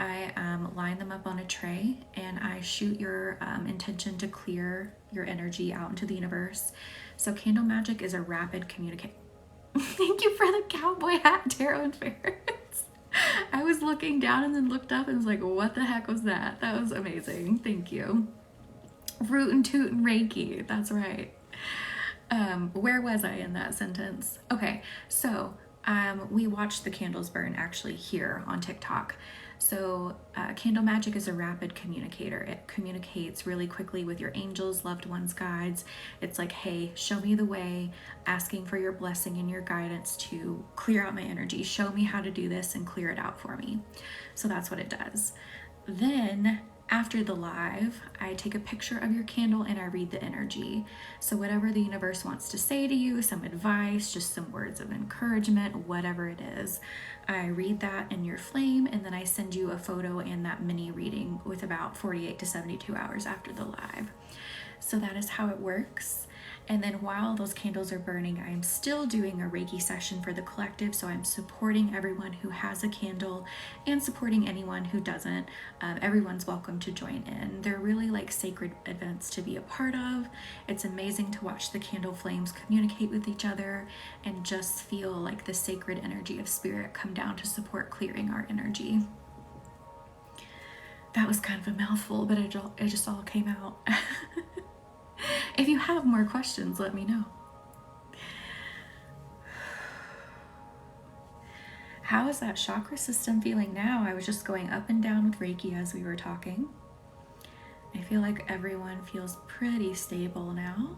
I line them up on a tray and I shoot your intention to clear your energy out into the universe. So candle magic is a rapid communicate. Thank you for the cowboy hat, tarot and ferrets. I was looking down and then looked up and was like, what the heck was that? That was amazing. Thank you. Root and toot and Reiki. That's right. Where was I in that sentence? Okay, so we watched the candles burn actually here on TikTok. So candle magic is a rapid communicator. It communicates really quickly with your angels, loved ones, guides. It's like, hey, show me the way, asking for your blessing and your guidance to clear out my energy. Show me how to do this and clear it out for me. So that's what it does. Then after the live, I take a picture of your candle and I read the energy. So whatever the universe wants to say to you, some advice, just some words of encouragement, whatever it is, I read that in your flame, and then I send you a photo and that mini reading with about 48 to 72 hours after the live. So that is how it works. And then while those candles are burning, I am still doing a Reiki session for the collective. So I'm supporting everyone who has a candle and supporting anyone who doesn't. Everyone's welcome to join in. They're really like sacred events to be a part of. It's amazing to watch the candle flames communicate with each other and just feel like the sacred energy of spirit come down to support clearing our energy. That was kind of a mouthful, but it just all came out. If you have more questions, let me know. How is that chakra system feeling now? I was just going up and down with Reiki as we were talking. I feel like everyone feels pretty stable now.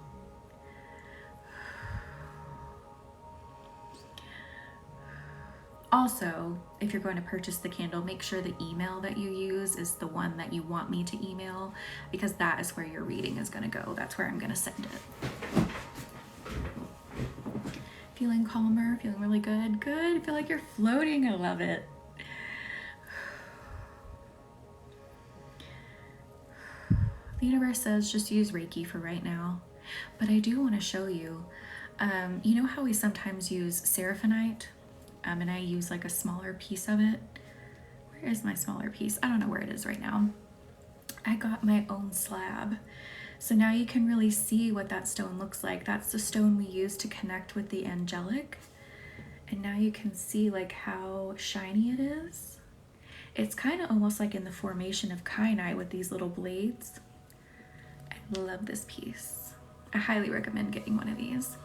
Also, if you're going to purchase the candle, make sure the email that you use is the one that you want me to email, because that is where your reading is going to go. That's where I'm going to send it. Feeling calmer, feeling really good. Good. I feel like you're floating. I love it. The universe says just use Reiki for right now. But I do want to show you, you know how we sometimes use seraphonite? And I use like a smaller piece of it. Where is my smaller piece? I don't know where it is right now. I got my own slab. So now you can really see what that stone looks like. That's the stone we use to connect with the angelic. And now you can see like how shiny it is. It's kind of almost like in the formation of kyanite with these little blades. I love this piece. I highly recommend getting one of these.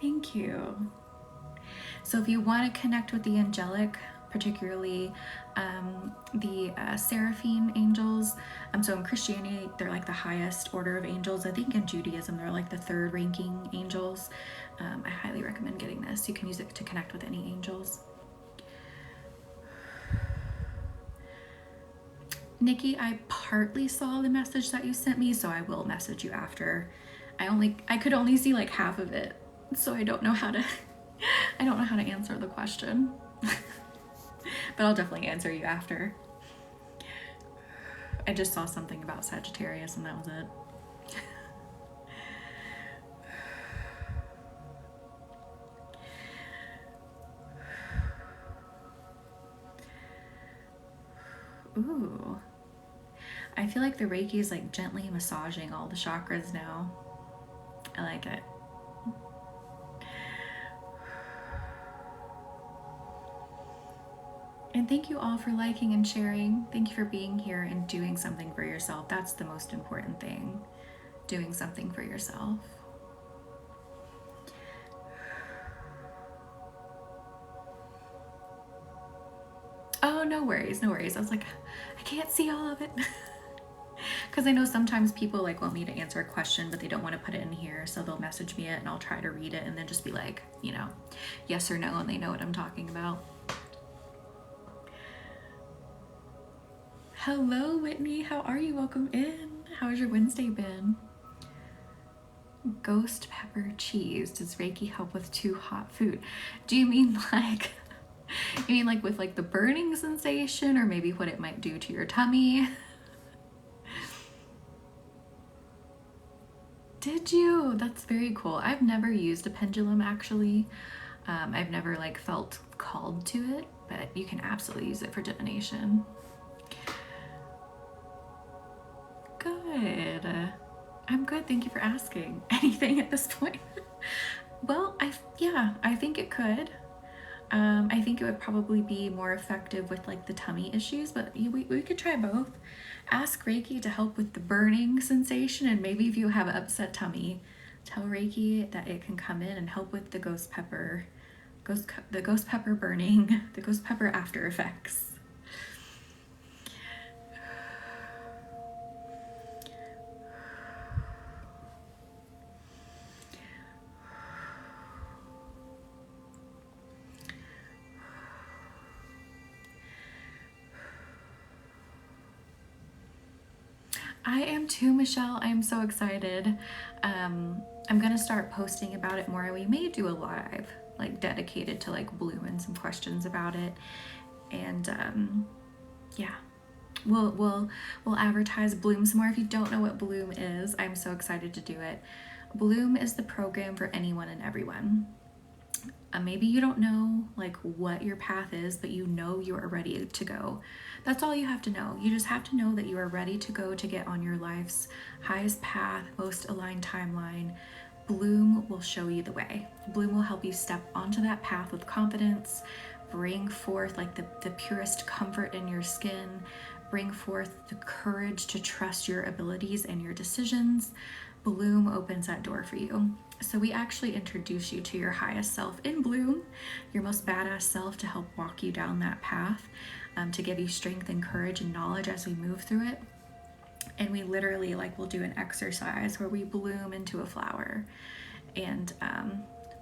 Thank you. So if you want to connect with the angelic, particularly the seraphim angels, so in Christianity, they're like the highest order of angels. I think in Judaism, they're like the third ranking angels. I highly recommend getting this. You can use it to connect with any angels. Nikki, I partly saw the message that you sent me, so I will message you after. I could only see like half of it. So I don't know how to answer the question, but I'll definitely answer you after. I just saw something about Sagittarius and that was it. Ooh. I feel like the Reiki is like gently massaging all the chakras now. I like it. And thank you all for liking and sharing. Thank you for being here and doing something for yourself. That's the most important thing. Doing something for yourself. Oh, no worries, no worries. I was like, I can't see all of it. Because I know sometimes people like want me to answer a question, but they don't want to put it in here. So they'll message me it and I'll try to read it and then just be like, you know, yes or no, and they know what I'm talking about. Hello, Whitney. How are you? Welcome in. How's your Wednesday been? Ghost pepper cheese. Does Reiki help with too hot food? Do you mean like, you mean like with like the burning sensation, or maybe what it might do to your tummy? Did you? That's very cool. I've never used a pendulum actually. I've never like felt called to it, but you can absolutely use it for divination. Good. I'm good. Thank you for asking. Anything at this point? Well, I think it could. I think it would probably be more effective with like the tummy issues, but we could try both. Ask Reiki to help with the burning sensation, and maybe if you have an upset tummy, tell Reiki that it can come in and help with the ghost pepper burning, the ghost pepper after effects. I am too, Michelle. I am so excited. I'm gonna start posting about it more. We may do a live, like dedicated to like Bloom and some questions about it. And yeah, we'll advertise Bloom some more. If you don't know what Bloom is, I'm so excited to do it. Bloom is the program for anyone and everyone. Maybe you don't know like what your path is, but you know you are ready to go. That's all you have to know. You just have to know that you are ready to go to get on your life's highest path, most aligned timeline. Bloom will show you the way. Bloom will help you step onto that path with confidence, bring forth like the purest comfort in your skin, bring forth the courage to trust your abilities and your decisions. Bloom opens that door for you. So we actually introduce you to your highest self in Bloom, your most badass self, to help walk you down that path, to give you strength and courage and knowledge as we move through it. And we literally like we'll do an exercise where we bloom into a flower and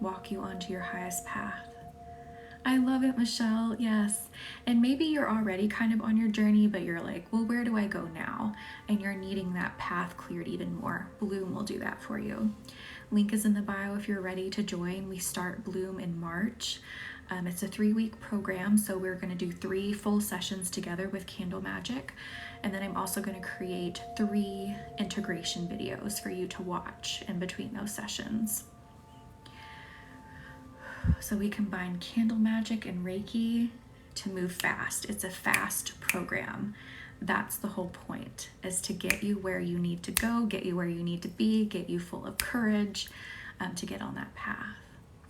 walk you onto your highest path. I love it, Michelle. Yes. And maybe you're already kind of on your journey, but you're like, well, where do I go now? And you're needing that path cleared even more. Bloom will do that for you. Link is in the bio if you're ready to join. We start Bloom in March. It's a 3-week program, so we're going to do 3 full sessions together with candle magic. And then I'm also going to create 3 integration videos for you to watch in between those sessions. So we combine candle magic and Reiki to move fast. It's a fast program. That's the whole point, is to get you where you need to go, get you where you need to be, get you full of courage to get on that path.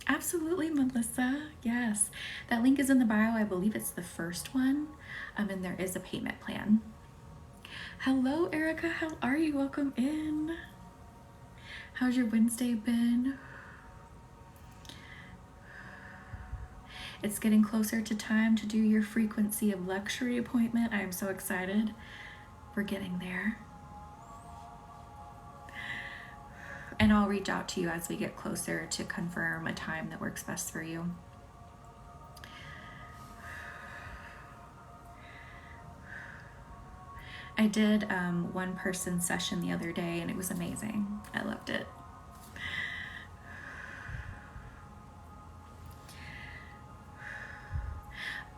Absolutely, Melissa. Yes. That link is in the bio. I believe it's the first one. And there is a payment plan. Hello, Erica. How are you? Welcome in. How's your Wednesday been? It's getting closer to time to do your frequency of luxury appointment. I am so excited. We're getting there. And I'll reach out to you as we get closer to confirm a time that works best for you. I did one person session the other day and it was amazing. I loved it.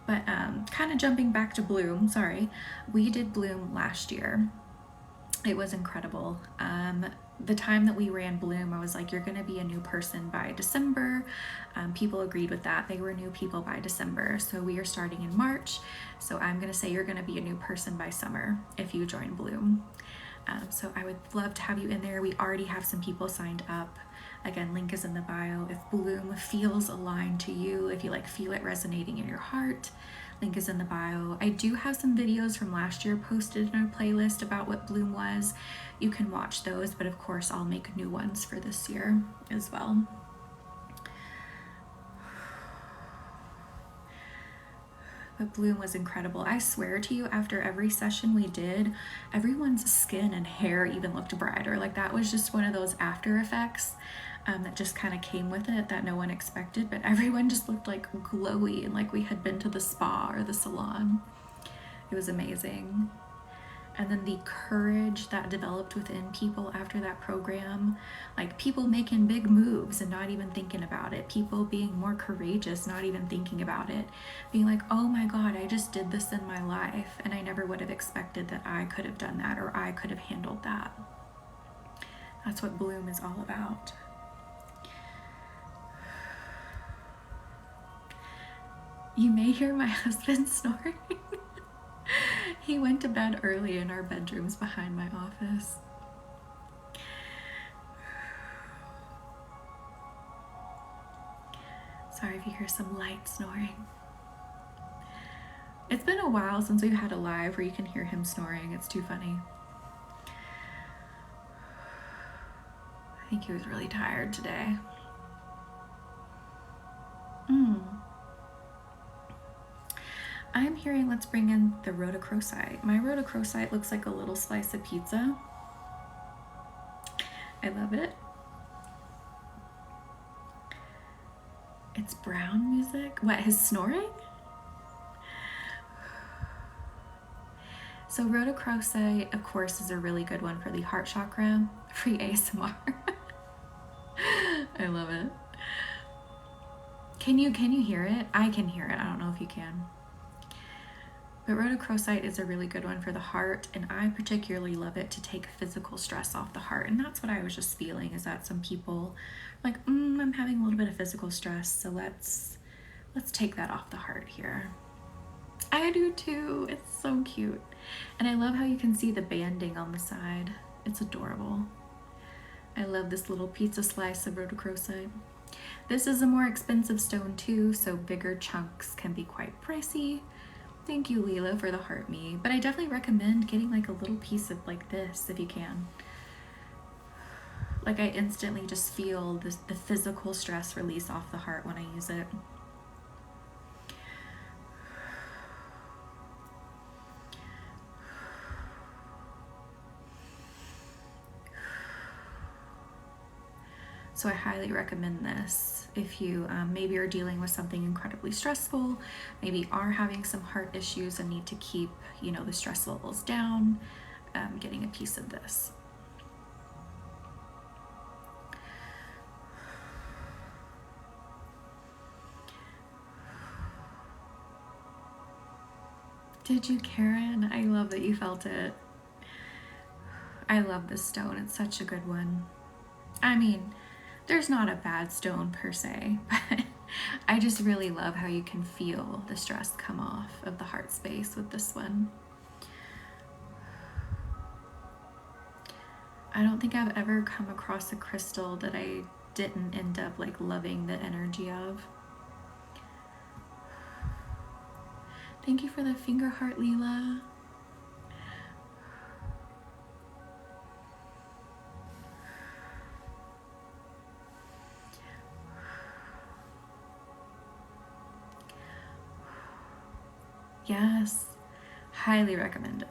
But kind of jumping back to Bloom, sorry, we did Bloom last year. It was incredible. The time that we ran Bloom, I was like, you're going to be a new person by December. People agreed with that. They were new people by December. So we are starting in March. So I'm going to say you're going to be a new person by summer if you join Bloom. So I would love to have you in there. We already have some people signed up. Again, link is in the bio. If Bloom feels aligned to you, if you like feel it resonating in your heart, link is in the bio. I do have some videos from last year posted in our playlist about what Bloom was. You can watch those, but of course I'll make new ones for this year as well. But Bloom was incredible. I swear to you, after every session we did, everyone's skin and hair even looked brighter. Like that was just one of those after effects that just kind of came with it that no one expected, but everyone just looked like glowy and like we had been to the spa or the salon. It was amazing. And then the courage that developed within people after that program, like people making big moves and not even thinking about it, people being more courageous, not even thinking about it, being like, oh my God, I just did this in my life and I never would have expected that I could have done that or I could have handled that. That's what Bloom is all about. You may hear my husband snoring. He went to bed early in our bedrooms behind my office. Sorry if you hear some light snoring. It's been a while since we've had a live where you can hear him snoring. It's too funny. I think he was really tired today. I'm hearing let's bring in the rhodochrosite. My rhodochrosite looks like a little slice of pizza. I love it. It's brown music. What, his snoring? So rhodochrosite, of course, is a really good one for the heart chakra. Free ASMR. I love it. Can you hear it? I can hear it. I don't know if you can. But rhodochrosite is a really good one for the heart, and I particularly love it to take physical stress off the heart. And that's what I was just feeling, is that some people are like, I'm having a little bit of physical stress, so let's take that off the heart here. I do too. It's so cute. And I love how you can see the banding on the side. It's adorable. I love this little pizza slice of rhodochrosite. This is a more expensive stone too, so bigger chunks can be quite pricey. Thank you, Leela, for the heart me. But I definitely recommend getting like a little piece of like this if you can. Like I instantly just feel the physical stress release off the heart when I use it. So I highly recommend this if you maybe are dealing with something incredibly stressful, maybe are having some heart issues and need to keep, the stress levels down, getting a piece of this. Did you, Karen? I love that you felt it. I love this stone. It's such a good one. I mean, there's not a bad stone per se, but I just really love how you can feel the stress come off of the heart space with this one. I don't think I've ever come across a crystal that I didn't end up like loving the energy of. Thank you for the finger heart, Leela. Yes, highly recommend it.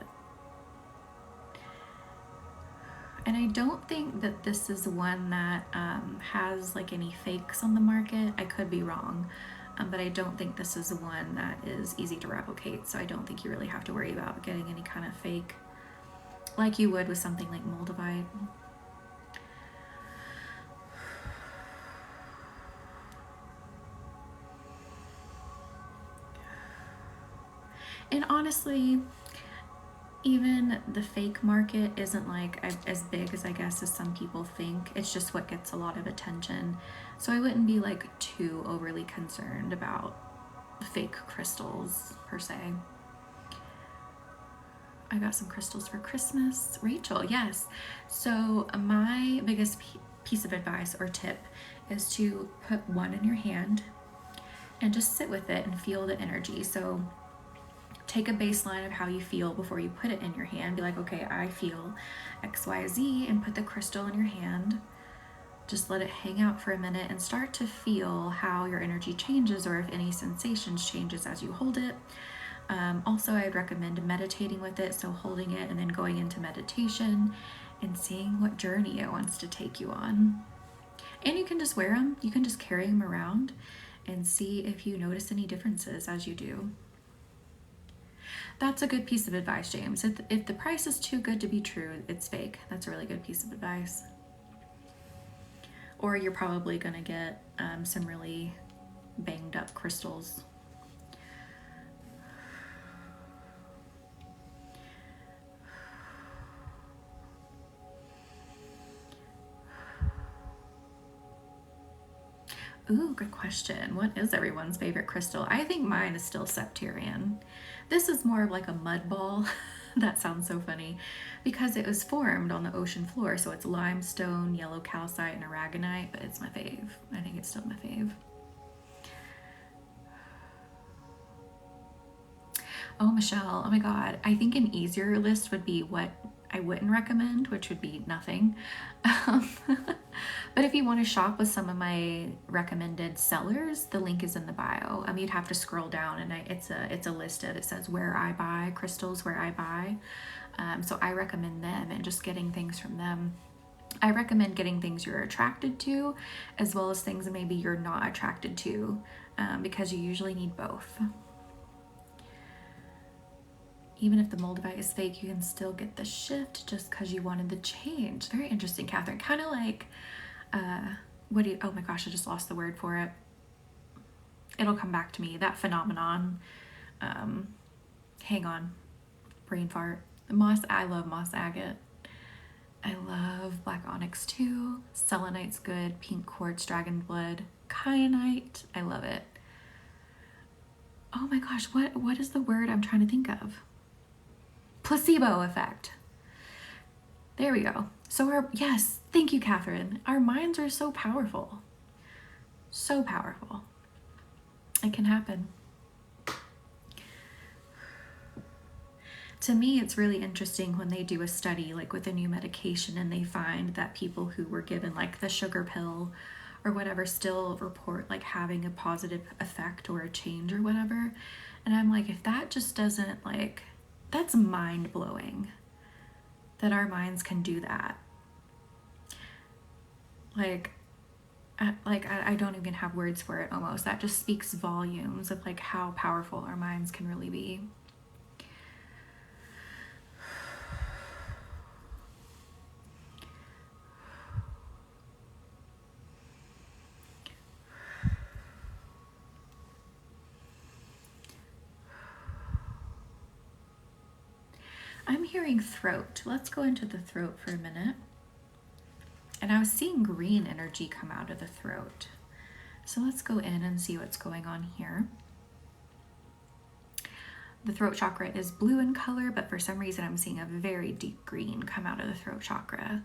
And I don't think that this is one that has like any fakes on the market. I could be wrong, but I don't think this is one that is easy to replicate. So I don't think you really have to worry about getting any kind of fake like you would with something like moldavite. And honestly, even the fake market isn't like as big as I guess as some people think. It's just what gets a lot of attention. So I wouldn't be like too overly concerned about fake crystals per se. I got some crystals for Christmas. Rachel, yes. So my biggest piece of advice or tip is to put one in your hand and just sit with it and feel the energy. So take a baseline of how you feel before you put it in your hand. Be like, okay, I feel XYZ, and put the crystal in your hand. Just let it hang out for a minute and start to feel how your energy changes, or if any sensations changes as you hold it. Also, I'd recommend meditating with it, so holding it and then going into meditation and seeing what journey it wants to take you on. And you can just wear them, you can just carry them around and see if you notice any differences as you do. That's a good piece of advice, James. If the price is too good to be true, it's fake. That's a really good piece of advice. Or you're probably going to get some really banged up crystals. Ooh, good question. What is everyone's favorite crystal? I think mine is still Septarian. This is more of like a mud ball. That sounds so funny because it was formed on the ocean floor. So it's limestone, yellow calcite, and aragonite, but it's my fave. I think it's still my fave. Oh, Michelle, oh my God. I think an easier list would be what I wouldn't recommend, which would be nothing. But if you want to shop with some of my recommended sellers, the link is in the bio. You'd have to scroll down, and it's a list of, it says where I buy crystals, where I buy. So I recommend them and just getting things from them. I recommend getting things you're attracted to, as well as things that maybe you're not attracted to, because you usually need both. Even if the Moldavite is fake, you can still get the shift just because you wanted the change. Very interesting, Catherine. Kind of like, oh my gosh, I just lost the word for it. It'll come back to me. That phenomenon. Hang on. Brain fart. I love moss agate. I love black onyx too. Selenite's good. Pink quartz, dragon blood. Kyanite. I love it. Oh my gosh, what is the word I'm trying to think of? Placebo effect. There we go. So yes, thank you, Catherine. Our minds are so powerful. So powerful. It can happen. To me, it's really interesting when they do a study like with a new medication and they find that people who were given like the sugar pill or whatever still report like having a positive effect or a change or whatever. And I'm like, if that just doesn't like, that's mind-blowing that our minds can do that. I don't even have words for it almost. That just speaks volumes of like how powerful our minds can really be. I'm hearing throat. Let's go into the throat for a minute. And I was seeing green energy come out of the throat. So let's go in and see what's going on here. The throat chakra is blue in color, but for some reason I'm seeing a very deep green come out of the throat chakra.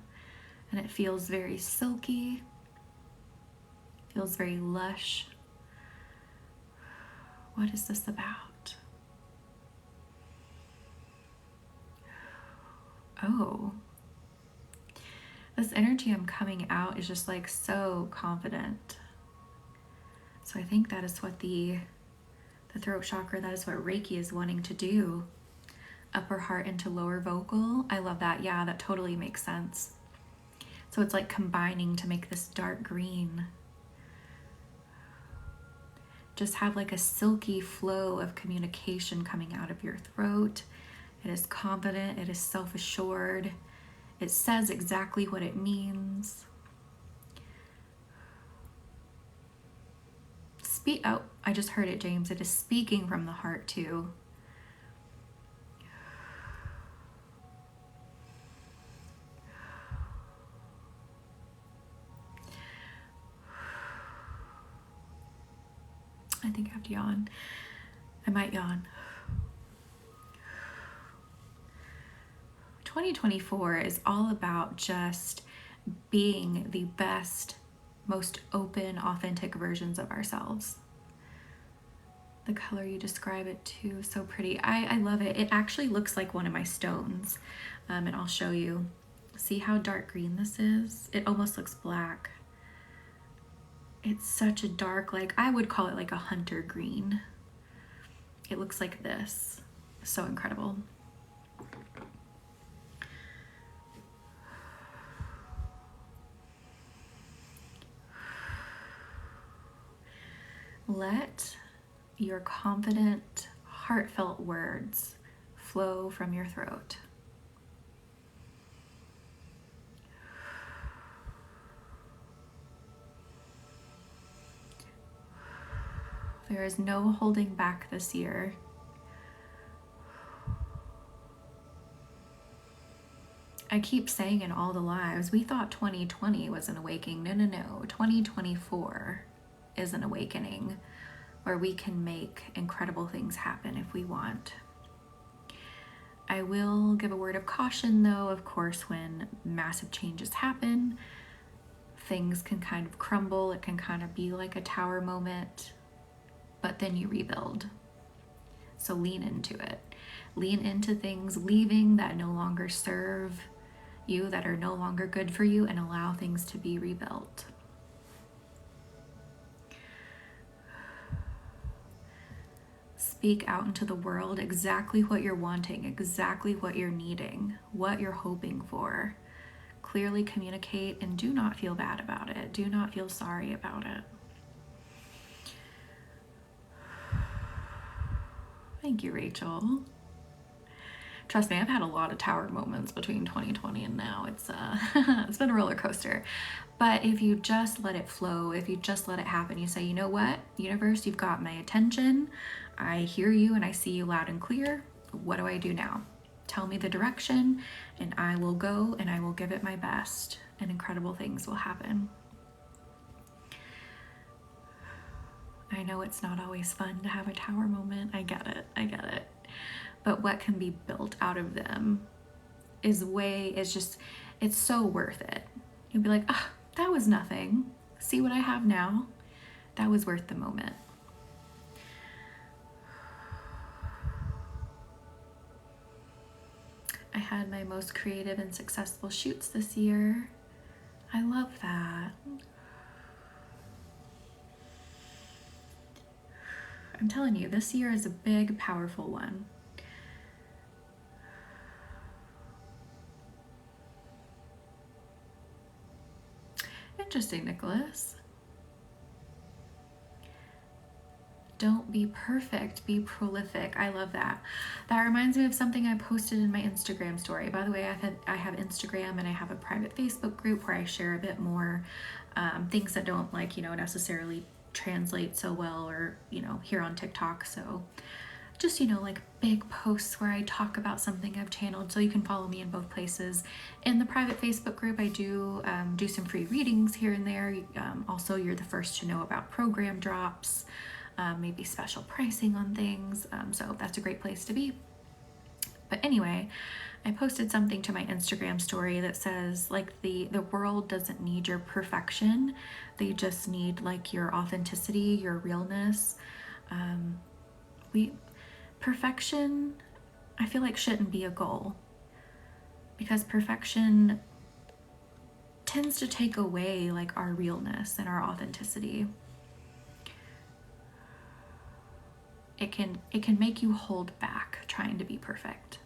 And it feels very silky, feels very lush. What is this about? Oh. This energy I'm coming out is just like so confident. So I think that is what the throat chakra, that is what Reiki is wanting to do. Upper heart into lower vocal. I love that. Yeah, that totally makes sense. So it's like combining to make this dark green. Just have like a silky flow of communication coming out of your throat. It is confident, it is self-assured. It says exactly what it means. Oh, I just heard it, James. It is speaking from the heart too. I think I have to yawn. I might yawn. 2024 is all about just being the best, most open, authentic versions of ourselves. The color you describe it to, so pretty. I love it. It actually looks like one of my stones, and I'll show you. See how dark green this is? It almost looks black. It's such a dark, like I would call it like a hunter green. It looks like this. So incredible. Let your confident, heartfelt words flow from your throat. There is no holding back this year. I keep saying in all the lives, we thought 2020 was an awakening. No. 2024 is an awakening where we can make incredible things happen if we want. I will give a word of caution though, of course, when massive changes happen, things can kind of crumble. It can kind of be like a tower moment, but then you rebuild. So lean into it. Lean into things, leaving that no longer serve you, that are no longer good for you, and allow things to be rebuilt. Speak out into the world exactly what you're wanting, exactly what you're needing, what you're hoping for. Clearly communicate and do not feel bad about it. Do not feel sorry about it. Thank you, Rachel. Trust me, I've had a lot of tower moments between 2020 and now. It's been a roller coaster. But if you just let it flow, if you just let it happen, you say, you know what, universe, you've got my attention. I hear you and I see you loud and clear. What do I do now? Tell me the direction and I will go and I will give it my best, and incredible things will happen. I know it's not always fun to have a tower moment. I get it. But what can be built out of them it's so worth it. You'll be like, ah, that was nothing. See what I have now? That was worth the moment. I had my most creative and successful shoots this year. I love that. I'm telling you, this year is a big, powerful one. Interesting, Nicholas. Don't be perfect, be prolific. I love that. That reminds me of something I posted in my Instagram story. By the way, I have Instagram and I have a private Facebook group where I share a bit more things that don't necessarily translate so well, or here on TikTok. So just like big posts where I talk about something I've channeled. So you can follow me in both places. In the private Facebook group, I do some free readings here and there. Also, you're the first to know about program drops, maybe special pricing on things. So that's a great place to be. But anyway, I posted something to my Instagram story that says the world doesn't need your perfection. They just need your authenticity, your realness. Perfection, I feel like shouldn't be a goal, because perfection tends to take away our realness and our authenticity. It can make you hold back trying to be perfect.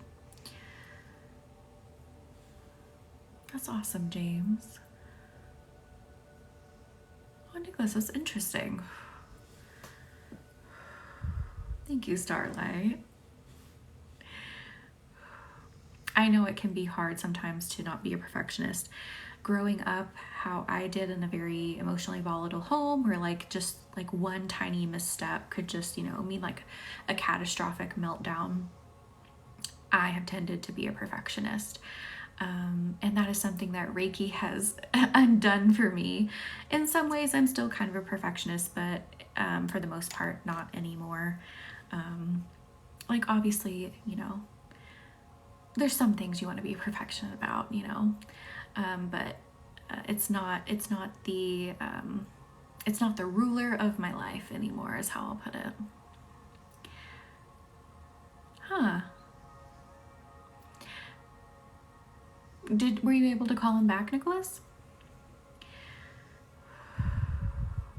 That's awesome, James. Oh, Nicholas, that's interesting. Thank you, Starlight. I know it can be hard sometimes to not be a perfectionist. Growing up how I did in a very emotionally volatile home, where just one tiny misstep could just mean a catastrophic meltdown, I have tended to be a perfectionist. And that is something that Reiki has undone for me. In some ways, I'm still kind of a perfectionist, but for the most part, not anymore. Like, obviously, you know, there's some things you want to be perfectionist about, you know, but it's not the ruler of my life anymore, is how I'll put it. Huh. Were you able to call him back, Nicholas?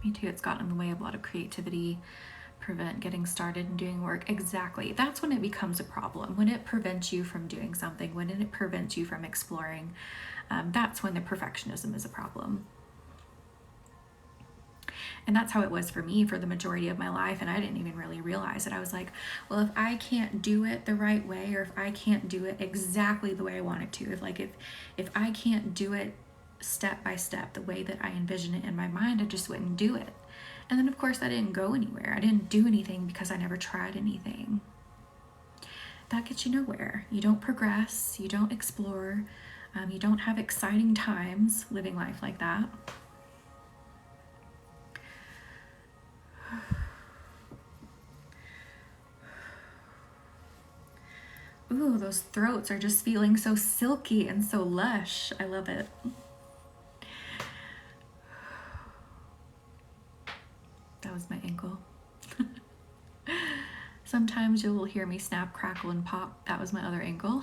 Me too. It's gotten in the way of a lot of creativity, prevent getting started and doing work. Exactly. That's when it becomes a problem. When it prevents you from doing something, when it prevents you from exploring, that's when the perfectionism is a problem. And that's how it was for me for the majority of my life, and I didn't even really realize it. I was like, well, if I can't do it the right way, or if I can't do it exactly the way I want it to, if I can't do it step by step the way that I envision it in my mind, I just wouldn't do it. And then of course I didn't go anywhere. I didn't do anything because I never tried anything. That gets you nowhere. You don't progress, you don't explore, you don't have exciting times living life like that. Ooh, those throats are just feeling so silky and so lush. I love it. That was my ankle. Sometimes you'll hear me snap, crackle, and pop. That was my other ankle.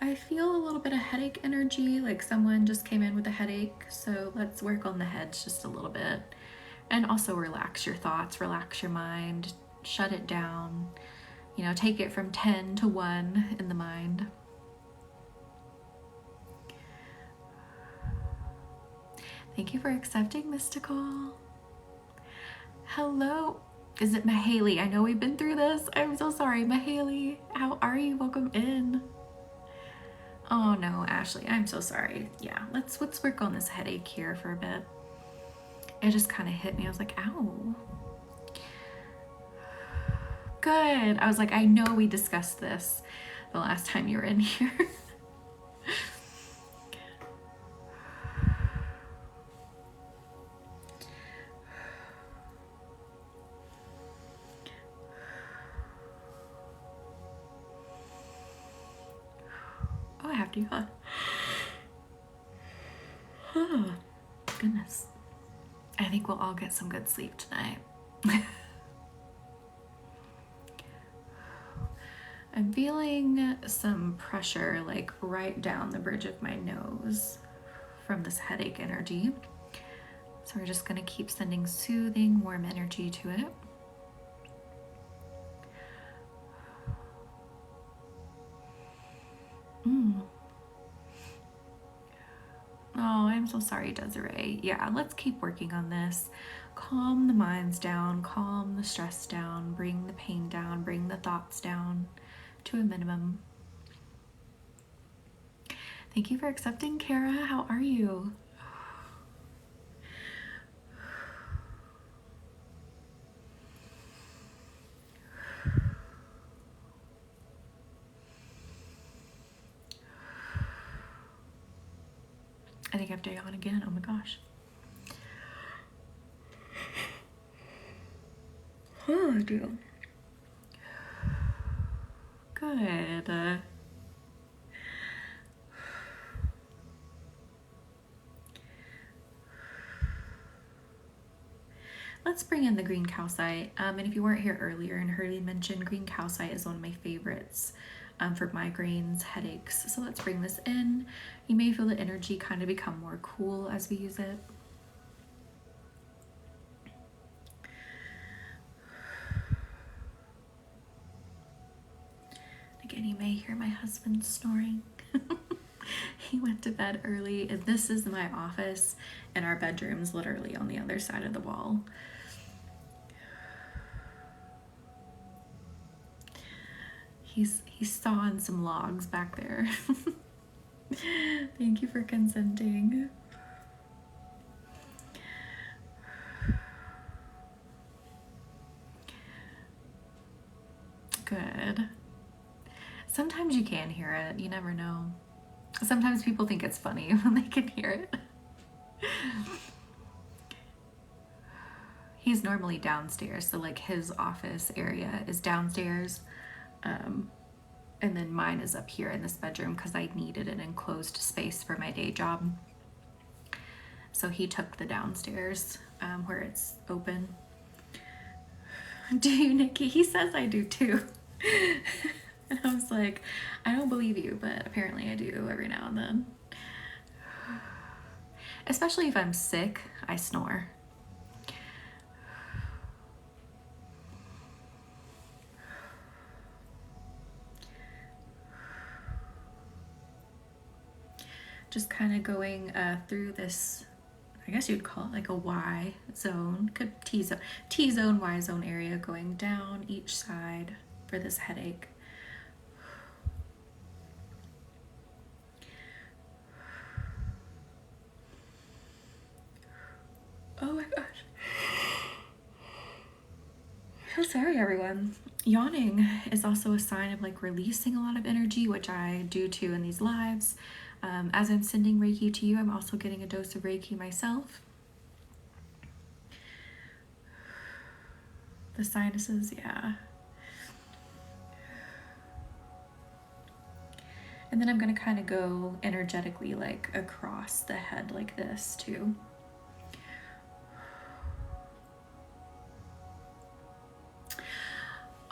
I feel a little bit of headache energy, like someone just came in with a headache. So let's work on the heads just a little bit. And also relax your thoughts, relax your mind, shut it down. You know, take it from 10 to 1 in the mind. Thank you for accepting, Mystical. Hello. Is it Mahaley? I know we've been through this. I'm so sorry. Mahaley, how are you? Welcome in. Oh no, Ashley, I'm so sorry. Yeah, let's work on this headache here for a bit. It just kind of hit me. I was like, ow. Good. I was like, I know we discussed this the last time you were in here. Oh, I have to, huh? Oh, goodness. I think we'll all get some good sleep tonight. I'm feeling some pressure like right down the bridge of my nose from this headache energy. So we're just gonna keep sending soothing, warm energy to it. Oh, I'm so sorry, Desiree. Yeah, let's keep working on this. Calm the minds down, calm the stress down, bring the pain down, bring the thoughts down to a minimum. Thank you for accepting, Kara. How are you? I think I have to yawn again. Oh my gosh. Oh, I do. Good. Let's bring in the green calcite. And if you weren't here earlier and heard me mention, green calcite is one of my favorites for migraines, headaches. So let's bring this in. You may feel the energy kind of become more cool as we use it. Again, you may hear my husband snoring. He went to bed early, and this is my office, and our bedroom's literally on the other side of the wall. He's sawing some logs back there. Thank you for consenting. Good. Sometimes you can hear it. You never know. Sometimes people think it's funny when they can hear it. He's normally downstairs, so like his office area is downstairs. And then mine is up here in this bedroom because I needed an enclosed space for my day job. So he took the downstairs where it's open. Do you, Nikki? He says I do too. And I was like, I don't believe you, but apparently I do every now and then. Especially if I'm sick, I snore. Just kind of going through this, I guess you'd call it like a Y zone, could T zone, Y zone area, going down each side for this headache. Oh my gosh. So sorry, everyone. Yawning is also a sign of like releasing a lot of energy, which I do too in these lives. As I'm sending Reiki to you, I'm also getting a dose of Reiki myself. The sinuses, yeah. And then I'm going to kind of go energetically like across the head like this too.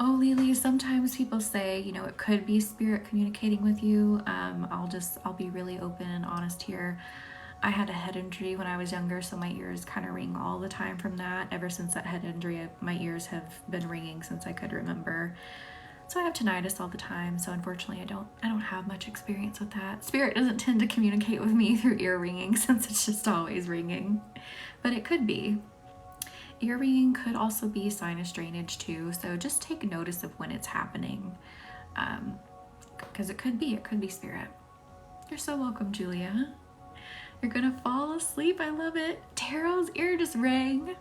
Oh, Lily, sometimes people say, you know, it could be spirit communicating with you. I'll be really open and honest here. I had a head injury when I was younger, so my ears kind of ring all the time from that. Ever since that head injury, my ears have been ringing since I could remember. So I have tinnitus all the time, so unfortunately I don't have much experience with that. Spirit doesn't tend to communicate with me through ear ringing since it's just always ringing. But it could be. Ear ringing could also be sinus drainage too, so just take notice of when it's happening, because it could be spirit. You're so welcome, Julia. You're gonna fall asleep. I love it. Taro's ear just rang.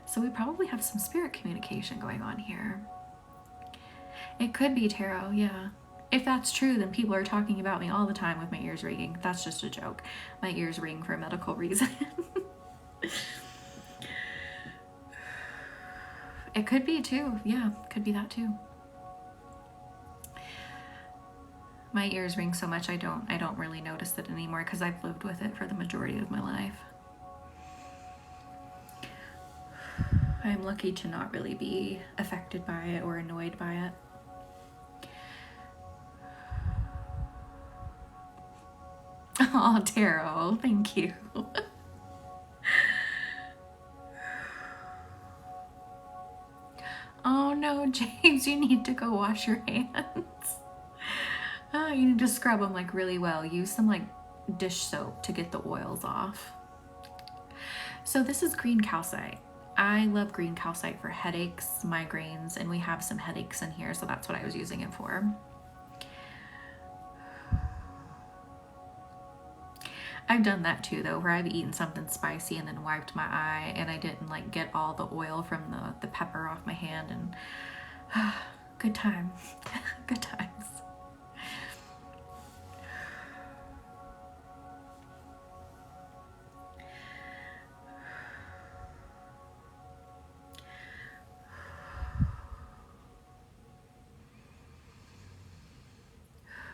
So we probably have some spirit communication going on here. It could be Taro, yeah. If that's true, then people are talking about me all the time with my ears ringing. That's just a joke. My ears ring for a medical reason. It could be too. Yeah, could be that too. My ears ring so much I don't really notice it anymore because I've lived with it for the majority of my life. I'm lucky to not really be affected by it or annoyed by it. Oh, Taro, thank you. Oh no, James, you need to go wash your hands. You need to scrub them like really well. Use some like dish soap to get the oils off. So this is green calcite. I love green calcite for headaches, migraines, and we have some headaches in here, so that's what I was using it for. I've done that too though, where I've eaten something spicy and then wiped my eye and I didn't like get all the oil from the pepper off my hand, and good time. Good times.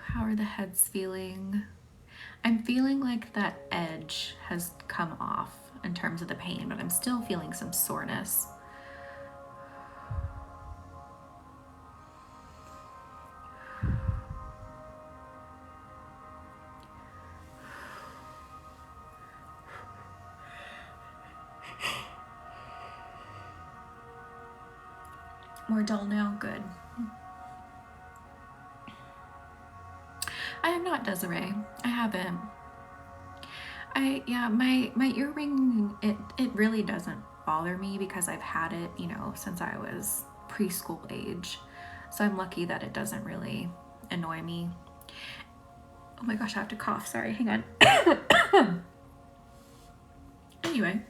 How are the heads feeling? I'm feeling like that edge has come off in terms of the pain, but I'm still feeling some soreness. More dull now? Good. I have not, Desiree. I haven't. My ear ring, it really doesn't bother me because I've had it, you know, since I was preschool age. So I'm lucky that it doesn't really annoy me. Oh my gosh, I have to cough. Sorry, hang on. Anyway,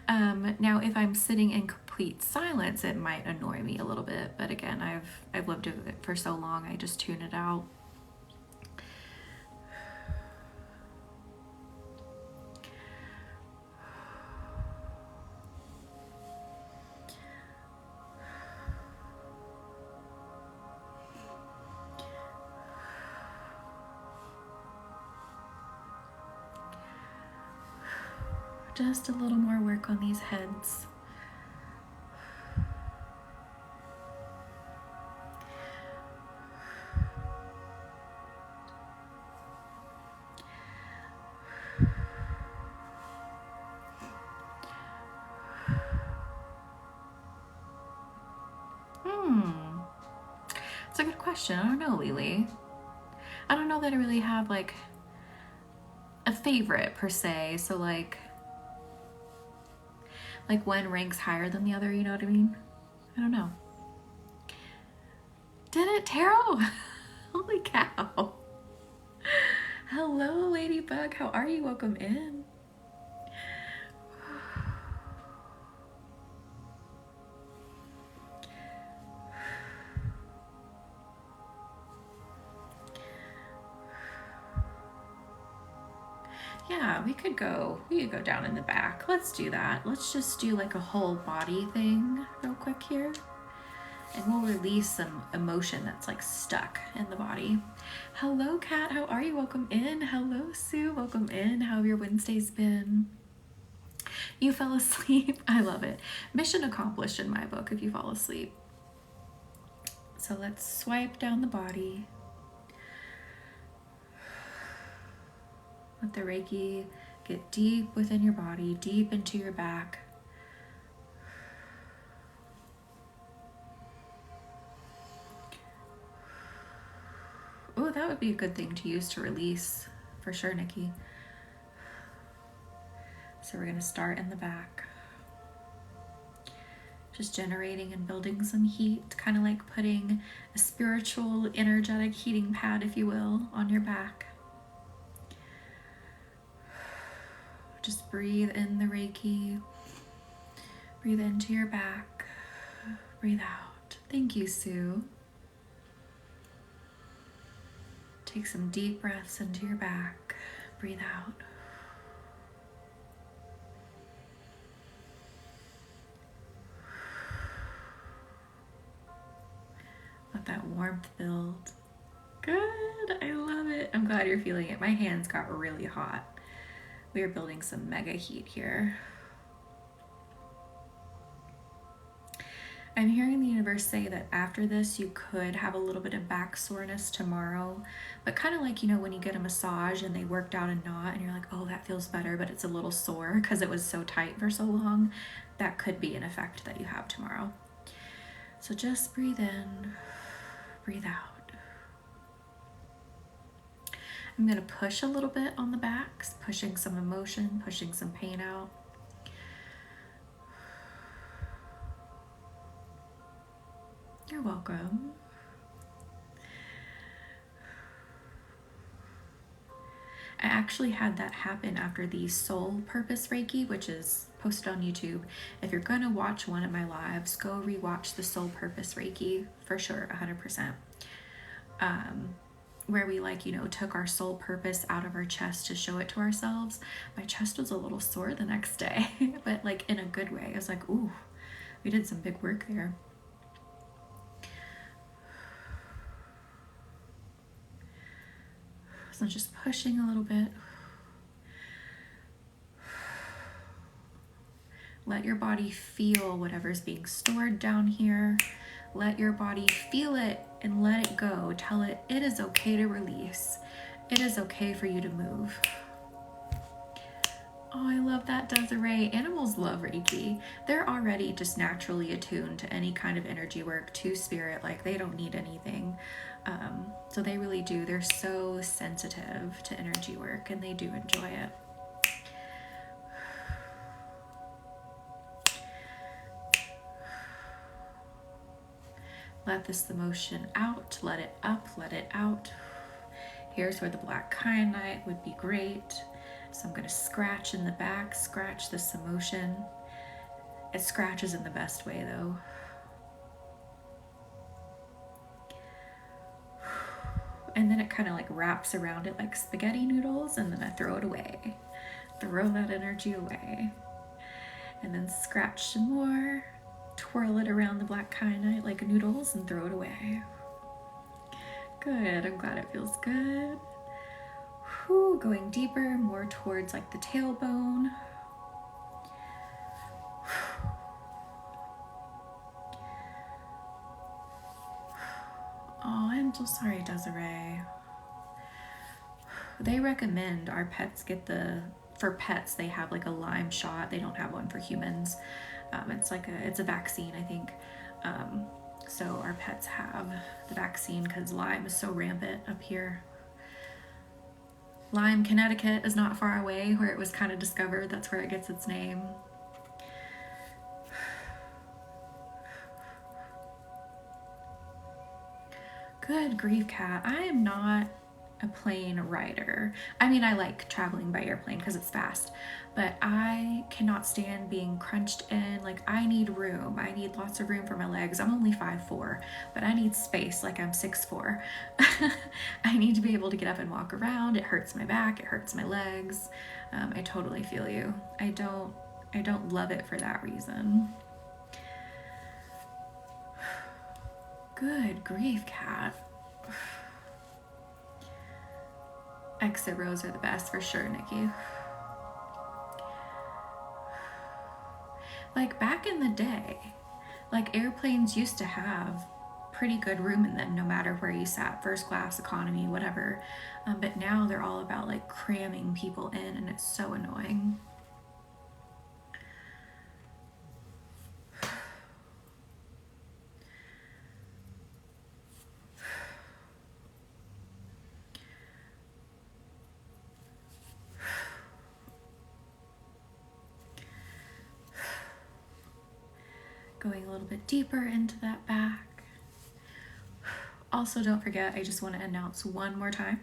now if I'm sitting in complete silence, it might annoy me a little bit. But again, I've lived with it for so long, I just tune it out. Just a little more work on these heads. It's a good question. I don't know, Lily. I don't know that I really have like a favorite per se. So like one ranks higher than the other, you know what I mean? I don't know. Did it, Tarot? Holy cow. Hello, Ladybug. How are you? Welcome in. Yeah, we could go down in the back. Let's do that. Let's just do like a whole body thing real quick here. And we'll release some emotion that's like stuck in the body. Hello, Kat. How are you? Welcome in. Hello, Sue. Welcome in. How have your Wednesdays been? You fell asleep. I love it. Mission accomplished in my book if you fall asleep. So let's swipe down the body. Let the Reiki get deep within your body, deep into your back. Oh, that would be a good thing to use to release for sure, Nikki. So we're going to start in the back. Just generating and building some heat, kind of like putting a spiritual, energetic heating pad, if you will, on your back. Just breathe in the Reiki. Breathe into your back. Breathe out. Thank you, Sue. Take some deep breaths into your back. Breathe out. Let that warmth build. Good. I love it. I'm glad you're feeling it. My hands got really hot. We are building some mega heat here. I'm hearing the universe say that after this, you could have a little bit of back soreness tomorrow, but kind of like, you know, when you get a massage and they worked out a knot and you're like, oh, that feels better, but it's a little sore because it was so tight for so long. That could be an effect that you have tomorrow. So just breathe in, breathe out. I'm going to push a little bit on the backs, pushing some emotion, pushing some pain out. You're welcome. I actually had that happen after the Soul Purpose Reiki, which is posted on YouTube. If you're going to watch one of my lives, go rewatch the Soul Purpose Reiki for sure, 100%. Where we like, you know, took our soul purpose out of our chest to show it to ourselves. My chest was a little sore the next day, but like in a good way. I was like, ooh, we did some big work there. So just pushing a little bit. Let your body feel whatever's being stored down here. Let your body feel it and let it go. Tell it it is okay to release. It is okay for you to move. Oh, I love that, Desiree. Animals love Reiki. They're already just naturally attuned to any kind of energy work, to spirit. Like they don't need anything. So they really do. They're so sensitive to energy work and they do enjoy it. Let this emotion out, let it up, let it out. Here's where the black kyanite would be great. So I'm going to scratch in the back, scratch this emotion. It scratches in the best way though. And then it kind of like wraps around it like spaghetti noodles, and then I throw it away. Throw that energy away. And then scratch some more, twirl it around the black kyanite like noodles, and throw it away. Good, I'm glad it feels good. Whew, going deeper, more towards like the tailbone. Oh, I'm so sorry, Desiree. They recommend our pets get for pets, they have like a Lyme shot. They don't have one for humans. It's a vaccine, I think. So our pets have the vaccine because Lyme is so rampant up here. Lyme, Connecticut is not far away where it was kind of discovered. That's where it gets its name. Good grief, Cat. I am not a plane rider. I mean, I like traveling by airplane because it's fast, but I cannot stand being crunched in. Like, I need room. I need lots of room for my legs. I'm only 5'4", but I need space like I'm 6'4". I need to be able to get up and walk around. It hurts my back. It hurts my legs. I totally feel you. I don't love it for that reason. Good grief, Cat. Exit rows are the best for sure, Nikki. Like back in the day, like airplanes used to have pretty good room in them no matter where you sat, first class, economy, whatever. But now they're all about like cramming people in, and it's so annoying. Going a little bit deeper into that back. Also, don't forget, I just want to announce one more time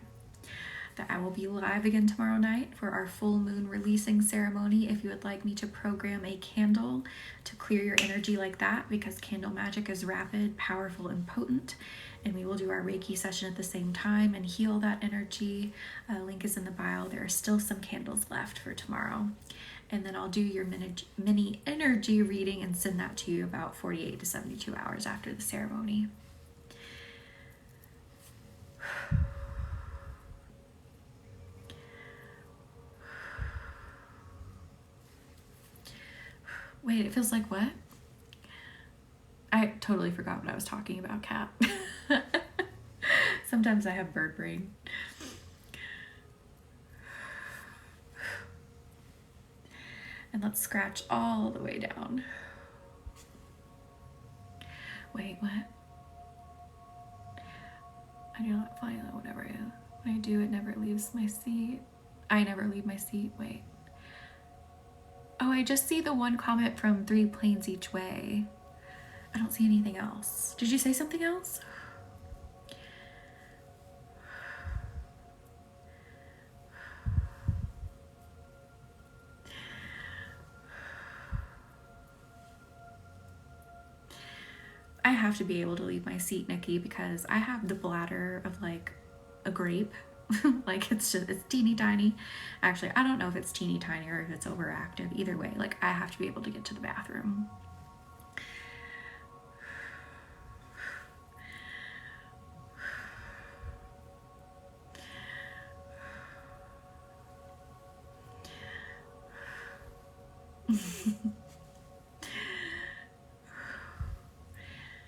that I will be live again tomorrow night for our full moon releasing ceremony. If you would like me to program a candle to clear your energy like that, because candle magic is rapid, powerful, and potent, and we will do our Reiki session at the same time and heal that energy. Link is in the bio. There are still some candles left for tomorrow. And then I'll do your mini energy reading and send that to you about 48 to 72 hours after the ceremony. Wait, it feels like what? I totally forgot what I was talking about, Kat. Sometimes I have bird brain. And let's scratch all the way down. Wait, what? I do not find that whenever when I do, it never leaves my seat. I never leave my seat. Wait. Oh, I just see the one comment from 3 planes each way. I don't see anything else. Did you say something else? I have to be able to leave my seat, Nikki, because I have the bladder of like a grape. Like it's teeny tiny. Actually, I don't know if it's teeny tiny or if it's overactive. Either way, like I have to be able to get to the bathroom.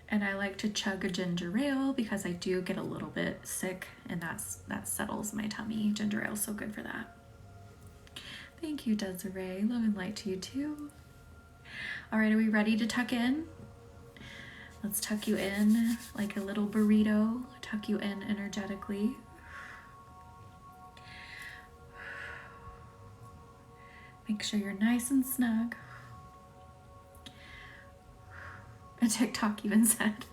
And I like to chug a ginger ale because I do get a little bit sick, and that settles my tummy. Ginger ale is so good for that. Thank you, Desiree. Love and light to you too. All right, are we ready to tuck in? Let's tuck you in like a little burrito. Tuck you in energetically. Make sure you're nice and snug. A TikTok even said,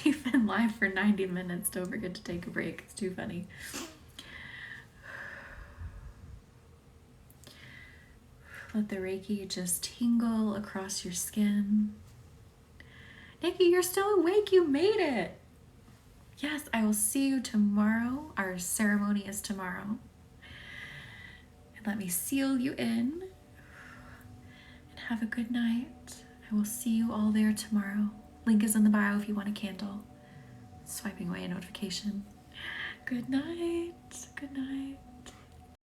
You've been live for 90 minutes. Don't forget to take a break. It's too funny. Let the Reiki just tingle across your skin. Nikki, you're still awake. You made it. Yes, I will see you tomorrow. Our ceremony is tomorrow. And let me seal you in. And have a good night. I will see you all there tomorrow. Link is in the bio if you want a candle. Swiping away a notification. Good night. Good night.